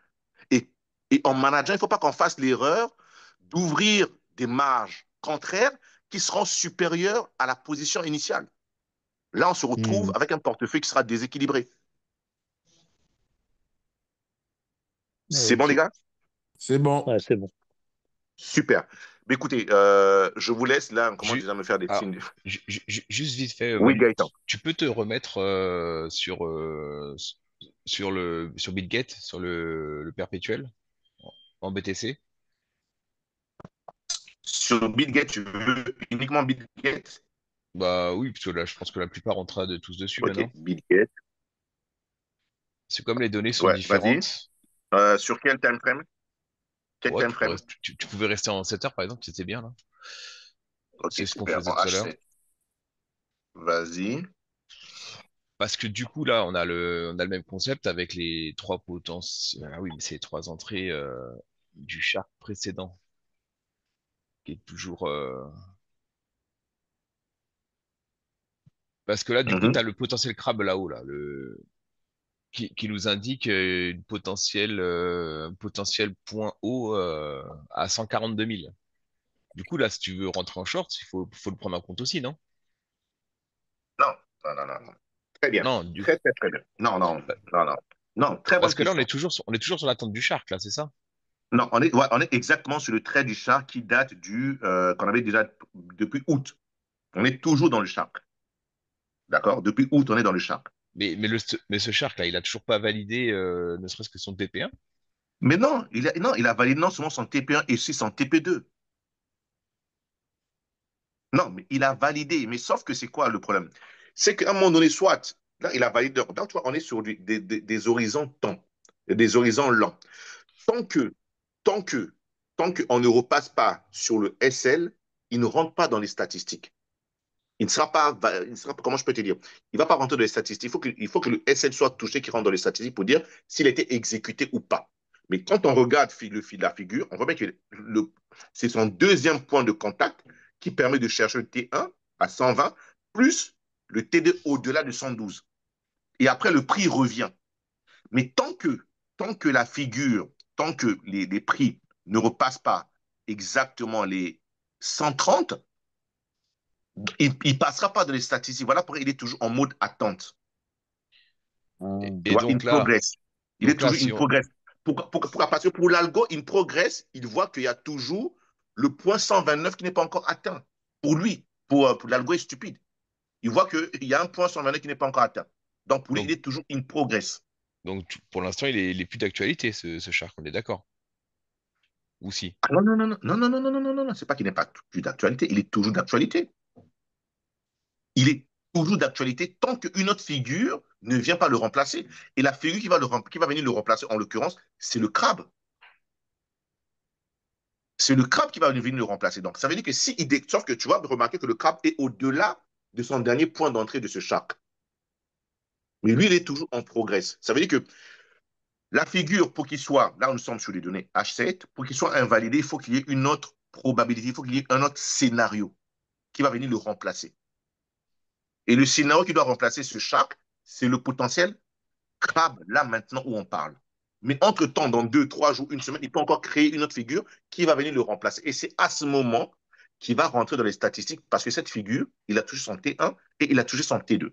S1: Et, et en manageant, il ne faut pas qu'on fasse l'erreur d'ouvrir des marges contraires qui seront supérieures à la position initiale. Là, on se retrouve
S3: Hmm.
S1: avec un portefeuille qui sera déséquilibré. C'est bon, les
S3: Ok.
S1: gars?
S2: C'est bon.
S3: Ouais, c'est bon.
S1: Super. Mais écoutez, je vous laisse là, on commence
S4: Ju-
S1: déjà à me faire des
S4: Alors,
S1: signes.
S4: juste vite fait,
S1: Oui,
S4: Manu,
S1: Gaëtan.
S4: tu peux te remettre sur Bitget, sur le perpétuel en BTC?
S1: Sur BitGet, tu veux uniquement BitGet?
S4: Bah oui, parce que là, je pense que la plupart on trade tous dessus
S1: Ok,
S4: maintenant.
S1: BitGet.
S4: C'est comme les données sont
S1: Ouais, vas-y.
S4: différentes.
S1: Sur quel time frame? Quel
S4: Ouais,
S1: time frame?
S4: tu pouvais rester en 7 heures par exemple, c'était bien là.
S1: Ok,
S4: C'est ce qu'on
S1: super.
S4: faisait
S1: En
S4: tout à l'heure.
S1: H7. Vas-y.
S4: Parce que du coup, là, on a le même concept avec les trois potences. Ah oui, mais c'est les trois entrées du chart précédent qui est toujours. Parce que là, du coup, tu
S1: Mhm.
S4: as le potentiel crabe là-haut, là, qui nous indique un potentiel point haut à 142 000. Du coup, là, si tu veux rentrer en short, faut le prendre en compte aussi, non?
S1: Non, non, non, non, non. Très bien.
S4: Non,
S1: Très bien. Non, non,
S4: bah,
S1: non, non. Non, très bonne
S4: parce que là,
S1: question.
S4: on est toujours sur l'attente du Shark, là, c'est ça?
S1: Non, on est exactement sur le trait du char qui date qu'on avait déjà depuis août. On est toujours dans le char. D'accord? Depuis août, on est dans le char.
S4: Mais ce Shark, là, il a toujours pas validé ne serait-ce que son TP1.
S1: Mais non, il a validé non seulement son TP1 et aussi son TP2. Non, mais il a validé. Mais sauf que c'est quoi le problème? C'est qu'à un moment donné, soit, là, il a validé. Donc, tu vois, on est sur des horizons temps, des horizons lents. Tant que, tant que, tant qu'on ne repasse pas sur le SL, il ne rentre pas dans les statistiques. Il ne sera pas, comment je peux te dire? Il ne va pas rentrer dans les statistiques. Il faut que le SL soit touché, qui rentre dans les statistiques pour dire s'il a été exécuté ou pas. Mais quand on regarde le fil de la figure, on voit bien que c'est son deuxième point de contact qui permet de chercher le T1 à 120 plus le T2 au-delà de 112. Et après, le prix revient. Mais tant que la figure, tant que les prix ne repassent pas exactement les 130, il ne passera pas dans les statistiques. Voilà pourquoi il est toujours en mode attente. Tu
S4: Et
S1: vois, il progresse. Il est
S4: donc là,
S1: toujours,
S4: si
S1: il
S4: on,
S1: progresse. Parce que pour l'algo, il progresse, il voit qu'il y a toujours le point 129 qui n'est pas encore atteint. Pour lui, pour l'algo est stupide. Il voit qu'il y a un point 129 qui n'est pas encore atteint. Donc pour lui, il
S4: donc,
S1: est toujours in progress.
S4: pour l'instant, il est plus d'actualité, ce Shark, on est d'accord. Ou si.
S1: Ah non, non, non, non, non, non, non, non, non, non, non, c'est pas qu'il n'est pas plus d'actualité, il est toujours d'actualité. Il est toujours d'actualité tant qu'une autre figure ne vient pas le remplacer. Et la figure qui va venir le remplacer, en l'occurrence, c'est le crabe. C'est le crabe qui va venir le remplacer. Donc, ça veut dire que si sauf que tu vas remarquer que le crabe est au-delà de son dernier point d'entrée de ce shark. Mais lui, il est toujours en progrès. Ça veut dire que la figure, pour qu'il soit, là, nous sommes sur les données H7, pour qu'il soit invalidé, il faut qu'il y ait une autre probabilité, il faut qu'il y ait un autre scénario qui va venir le remplacer. Et le scénario qui doit remplacer ce shark, c'est le potentiel crabe, là, maintenant où on parle. Mais entre-temps, dans 2, 3 jours, une semaine, il peut encore créer une autre figure qui va venir le remplacer. Et c'est à ce moment qu'il va rentrer dans les statistiques parce que cette figure, il a touché son T1 et il a touché son T2.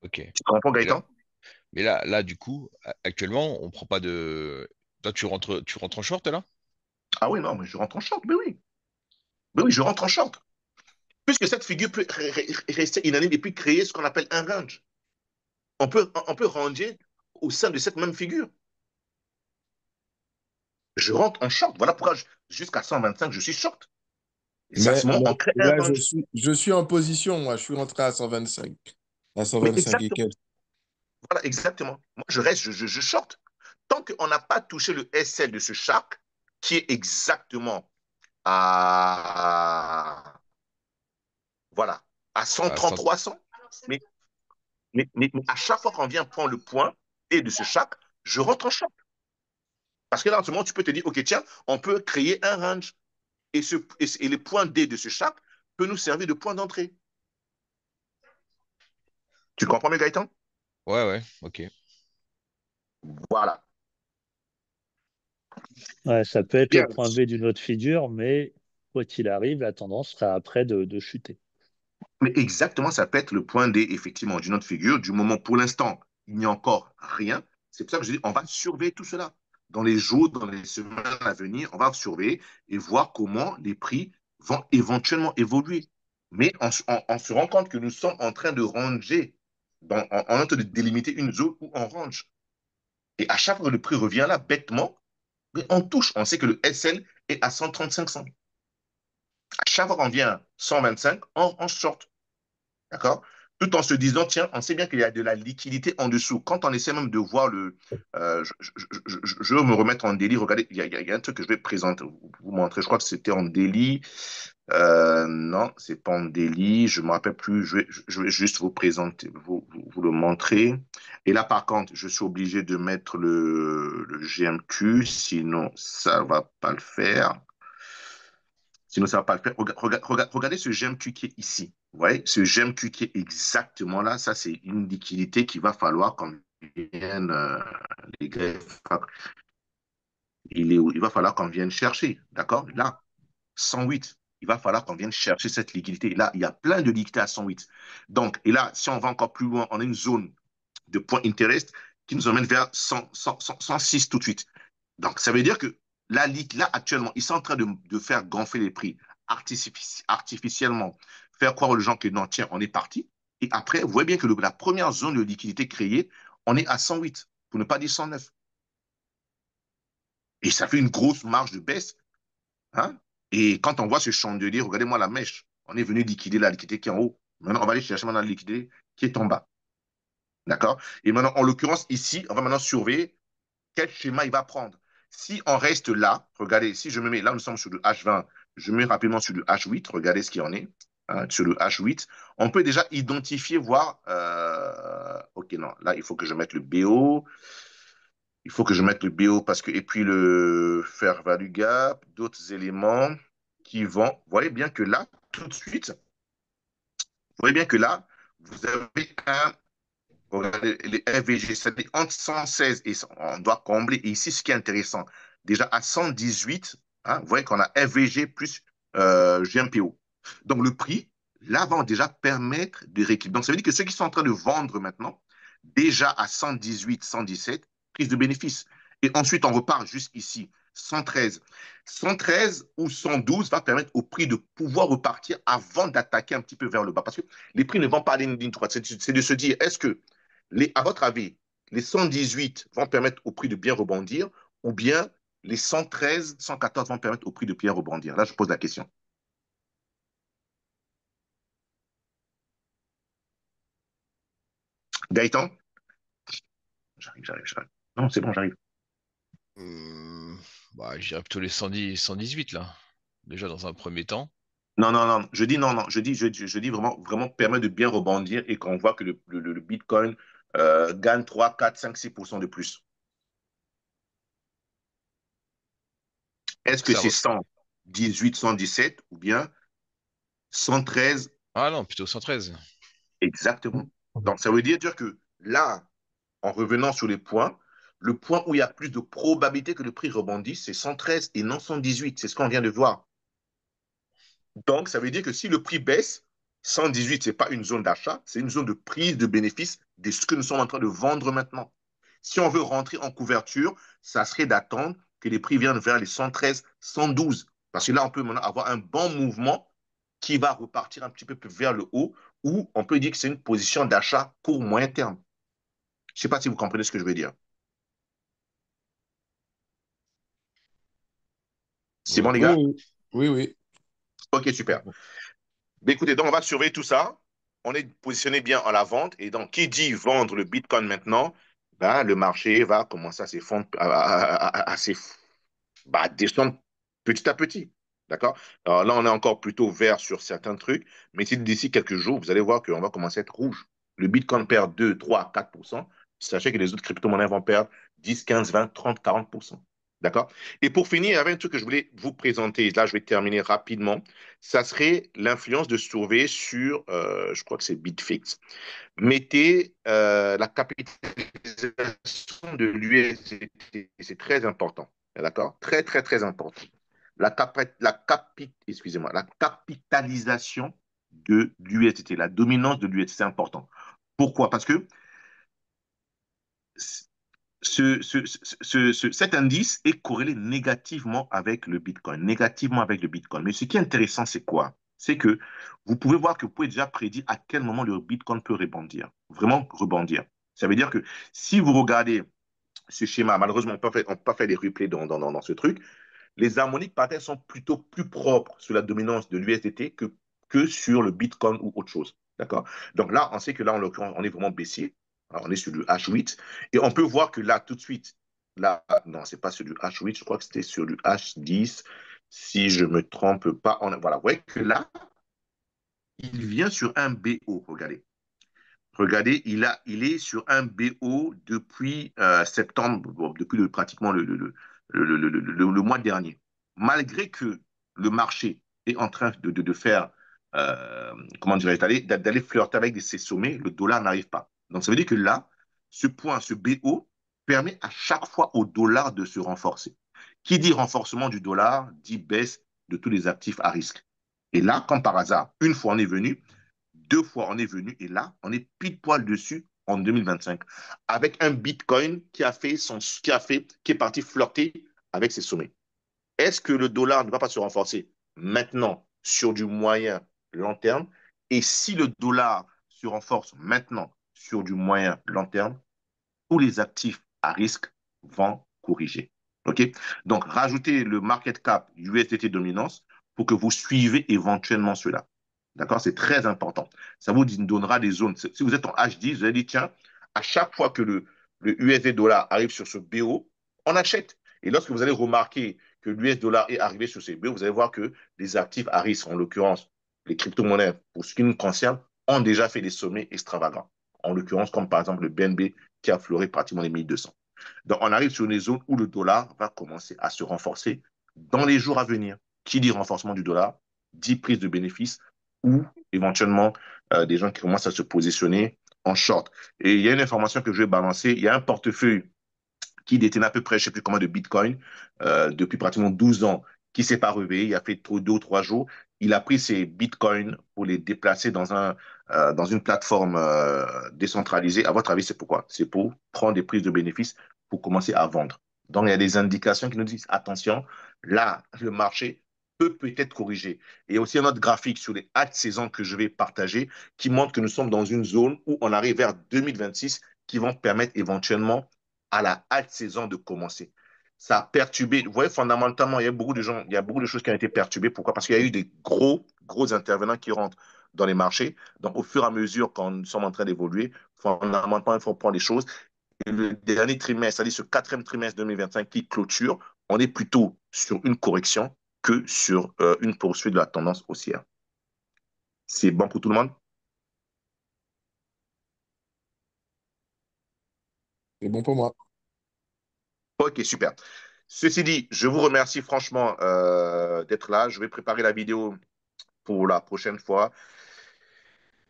S4: Ok.
S1: Tu comprends,
S4: Mais là,
S1: Gaëtan?
S4: du coup, actuellement, on prend pas de. Toi, tu rentres en short là?
S1: Ah oui, non, mais je rentre en short. Mais oui. Mais oui, je rentre en short. Puisque cette figure peut rester inanime et puis créer ce qu'on appelle un range. On peut ranger au sein de cette même figure. Je rentre en short. Voilà pourquoi jusqu'à 125, je suis short. Et c'est à ce moment
S2: Mais
S1: on crée un
S2: là,
S1: range.
S2: je suis en position, moi. Je suis rentré à 125. À
S1: Mais
S2: 125 et
S1: exactement.
S2: quelques.
S1: Voilà, exactement. Moi, je reste, je short. Tant qu'on n'a pas touché le SL de ce shark, qui est exactement à, voilà, à
S4: À 100.
S1: 130-300, mais, mais à chaque fois qu'on vient prendre le point et de ce shark, je rentre en short. Parce que là, en ce moment, tu peux te dire, OK, tiens, on peut créer un range. Et les points D de ce shark peut nous servir de point d'entrée. Tu comprends, mes Gaëtan?
S4: Ouais, ouais, ok.
S1: Voilà.
S3: Ouais, ça peut être le
S1: Bien.
S3: point B d'une autre figure, mais quoi qu'il arrive, la tendance sera après de chuter.
S1: Mais exactement, ça peut être le point D, effectivement, d'une autre figure. Du moment, pour l'instant, il n'y a encore rien. C'est pour ça que je dis, on va surveiller tout cela. Dans les jours, dans les semaines à venir, on va surveiller et voir comment les prix vont éventuellement évoluer. Mais on se rend compte que nous sommes en train de ranger, en train de délimiter une zone où on range. Et à chaque fois que le prix revient là, bêtement, on touche. On sait que le SL est à 135 cents. À chaque fois qu'on vient à 125, on short. D'accord? Tout en se disant, tiens, on sait bien qu'il y a de la liquidité en dessous. Quand on essaie même de voir le. Je vais me remettre en délit. Regardez, il y a un truc que je vais présenter, vous montrer. Je crois que c'était en délit. Non, c'est pas en délit. Je ne me rappelle plus. Je vais juste vous présenter, vous le montrer. Et là, par contre, je suis obligé de mettre le GMQ, sinon ça ne va pas le faire. Sinon, ça ne va pas le faire. Regardez ce GMQ qui est ici. Vous voyez, ce GMQ qui est exactement là, ça, c'est une liquidité qu'il va falloir qu'on vienne, les greffes, il va falloir qu'on vienne chercher. D'accord? Là, 108. il va falloir qu'on vienne chercher cette liquidité. Et là, il y a plein de liquidités à 108. Donc, et là, si on va encore plus loin, on a une zone de point interest qui nous emmène vers 106 tout de suite. Donc, ça veut dire que là actuellement, ils sont en train de faire gonfler les prix artificiellement, faire croire aux gens que non, tiens, on est parti. Et après, vous voyez bien que la première zone de liquidité créée, on est à 108, pour ne pas dire 109. Et ça fait une grosse marge de baisse. Hein? Et quand on voit ce chandelier, regardez-moi la mèche. On est venu liquider la liquidité qui est en haut. Maintenant, on va aller chercher maintenant la liquidité qui est en bas. D'accord? Et maintenant, en l'occurrence, ici, on va maintenant surveiller quel schéma il va prendre. Si on reste là, regardez, si je me mets, là nous sommes sur le H20, je me mets rapidement sur le H8, regardez ce qu'il en est, hein, sur le H8, on peut déjà identifier, voir, ok, non, là il faut que je mette le BO, il faut que je mette le BO parce que, et puis le fair value gap, d'autres éléments qui vont, vous voyez bien que là, tout de suite, vous voyez bien que là, vous avez un regardez les FVG, c'est entre 116 et on doit combler. Et ici, ce qui est intéressant, déjà à 118, hein, vous voyez qu'on a FVG plus GMPO. Donc le prix, là, va déjà permettre de rééquilibrer. Donc ça veut dire que ceux qui sont en train de vendre maintenant, déjà à 118, 117, prise de bénéfice. Et ensuite, on repart juste ici, 113. 113 ou 112 va permettre au prix de pouvoir repartir avant d'attaquer un petit peu vers le bas. Parce que les prix ne vont pas aller une ligne droite. C'est de se dire, est-ce que à votre avis, les 118 vont permettre au prix de bien rebondir ou bien les 113, 114 vont permettre au prix de bien rebondir? Là, je pose la question. Gaëtan? J'arrive. Non, c'est bon, j'arrive.
S4: Bah, je dirais plutôt les 110, 118 là. Déjà dans un premier temps.
S1: Non. Je dis non. Je dis vraiment, vraiment permet de bien rebondir et qu'on voit que le Bitcoin gagne 3, 4, 5, 6% de plus. Est-ce que
S4: Ça
S1: c'est
S4: re-
S1: 118, 117 ou bien 113?
S4: Ah non, plutôt 113.
S1: Exactement. Donc, ça veut dire que là, en revenant sur les points, le point où il y a plus de probabilité que le prix rebondisse, c'est 113 et non 118. C'est ce qu'on vient de voir. Donc, ça veut dire que si le prix baisse, 118, ce n'est pas une zone d'achat, c'est une zone de prise de bénéfice de ce que nous sommes en train de vendre maintenant. Si on veut rentrer en couverture, ça serait d'attendre que les prix viennent vers les 113, 112. Parce que là, on peut maintenant avoir un bon mouvement qui va repartir un petit peu plus vers le haut, ou on peut dire que c'est une position d'achat court moyen terme. Je ne sais pas si vous comprenez ce que je veux dire. C'est
S4: Ouais,
S1: bon, les
S2: Oui,
S1: gars?
S2: oui, oui, oui.
S1: Ok, super. Ben, écoutez, donc on va surveiller tout ça. On est positionné bien à la vente. Et donc, qui dit vendre le Bitcoin maintenant, ben, le marché va commencer à s'effondrer, à descendre petit à petit. D'accord? Alors là, on est encore plutôt vert sur certains trucs. Mais si d'ici quelques jours, vous allez voir qu'on va commencer à être rouge. Le Bitcoin perd 2, 3, 4%. Sachez que les autres crypto-monnaies vont perdre 10, 15, 20, 30, 40%. D'accord? Et pour finir, il y avait un truc que je voulais vous présenter. Là, je vais terminer rapidement. Ça serait l'influence de Sauvé sur, je crois que c'est Bitfix. Mettez la capitalisation de l'USDT. C'est très important. D'accord? Très, très, très important. Excusez-moi, la capitalisation de l'USDT, la dominance de l'USDT, c'est important. Pourquoi? Parce que cet indice est corrélé négativement avec le Bitcoin. Négativement avec le Bitcoin. Mais ce qui est intéressant, c'est quoi? C'est que vous pouvez voir que vous pouvez déjà prédire à quel moment le Bitcoin peut rebondir. Vraiment rebondir. Ça veut dire que si vous regardez ce schéma, malheureusement, on ne peut pas faire des replays dans ce truc, les harmoniques patterns sont plutôt plus propres sur la dominance de l'USDT que sur le Bitcoin ou autre chose. D'accord? Donc là, on sait que là, en l'occurrence, on est vraiment baissier. Alors, on est sur du H8. Et on peut voir que là, tout de suite, là, non, c'est pas sur du H8, je crois que c'était sur du H10. Si je ne me trompe pas, voilà, vous voyez que là, il vient sur un BO, regardez. Regardez, il est sur un BO depuis septembre, bon, depuis pratiquement le mois dernier. Malgré que le marché est en train de faire, comment dirais-je, d'aller flirter avec ces sommets, le dollar n'arrive pas. Donc ça veut dire que là, ce point, ce BO, permet à chaque fois au dollar de se renforcer. Qui dit renforcement du dollar dit baisse de tous les actifs à risque. Et là, comme par hasard, une fois on est venu, deux fois on est venu, et là, on est pile poil dessus en 2025, avec un Bitcoin qui est parti flirter avec ses sommets. Est-ce que le dollar ne va pas se renforcer maintenant sur du moyen long terme? Et si le dollar se renforce maintenant sur du moyen long terme, tous les actifs à risque vont corriger. OK? Donc, rajoutez le market cap USDT dominance pour que vous suivez éventuellement cela. D'accord? C'est très important. Ça vous donnera des zones. Si vous êtes en H10, vous allez dire, tiens, à chaque fois que le USD dollar arrive sur ce BO, on achète. Et lorsque vous allez remarquer que l'US dollar est arrivé sur ces BO, vous allez voir que les actifs à risque, en l'occurrence les crypto-monnaies, pour ce qui nous concerne, ont déjà fait des sommets extravagants. En l'occurrence, comme par exemple le BNB qui a fleuré pratiquement les 1200. Donc, on arrive sur une zone où le dollar va commencer à se renforcer dans les jours à venir. Qui dit renforcement du dollar, dit prise de bénéfices ou éventuellement des gens qui commencent à se positionner en short. Et il y a une information que je vais balancer. Il y a un portefeuille qui détenait à peu près, je ne sais plus comment, de Bitcoin depuis pratiquement 12 ans, qui ne s'est pas réveillé. Il a fait 2 ou 3 jours. Il a pris ses Bitcoins pour les déplacer dans une plateforme décentralisée. À votre avis, c'est pourquoi? C'est pour prendre des prises de bénéfices pour commencer à vendre. Donc, il y a des indications qui nous disent, attention, là, le marché peut peut-être corriger. Et aussi un autre graphique sur les hautes saisons que je vais partager qui montre que nous sommes dans une zone où on arrive vers 2026 qui vont permettre éventuellement à la haute saison de commencer. Ça a perturbé. Vous voyez, fondamentalement, il y a beaucoup de gens, il y a beaucoup de choses qui ont été perturbées. Pourquoi? Parce qu'il y a eu des gros intervenants qui rentrent dans les marchés. Donc, au fur et à mesure, quand nous sommes en train d'évoluer, fondamentalement, il faut prendre les choses. Et le dernier trimestre, c'est-à-dire ce quatrième trimestre 2025 qui clôture, on est plutôt sur une correction que sur une poursuite de la tendance haussière. C'est bon pour tout le monde?
S2: C'est bon pour moi.
S1: Ok, super. Ceci dit, je vous remercie franchement d'être là. Je vais préparer la vidéo pour la prochaine fois.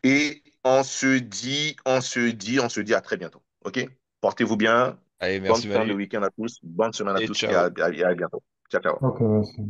S1: Et on se dit à très bientôt. OK? Portez-vous bien.
S4: Allez,
S1: Bonne
S4: merci
S1: fin de
S4: Manu
S1: week-end à tous. Bonne semaine à
S4: et
S1: tous et
S4: ciao.
S1: à bientôt. Ciao, ciao.
S5: Ok, ouais,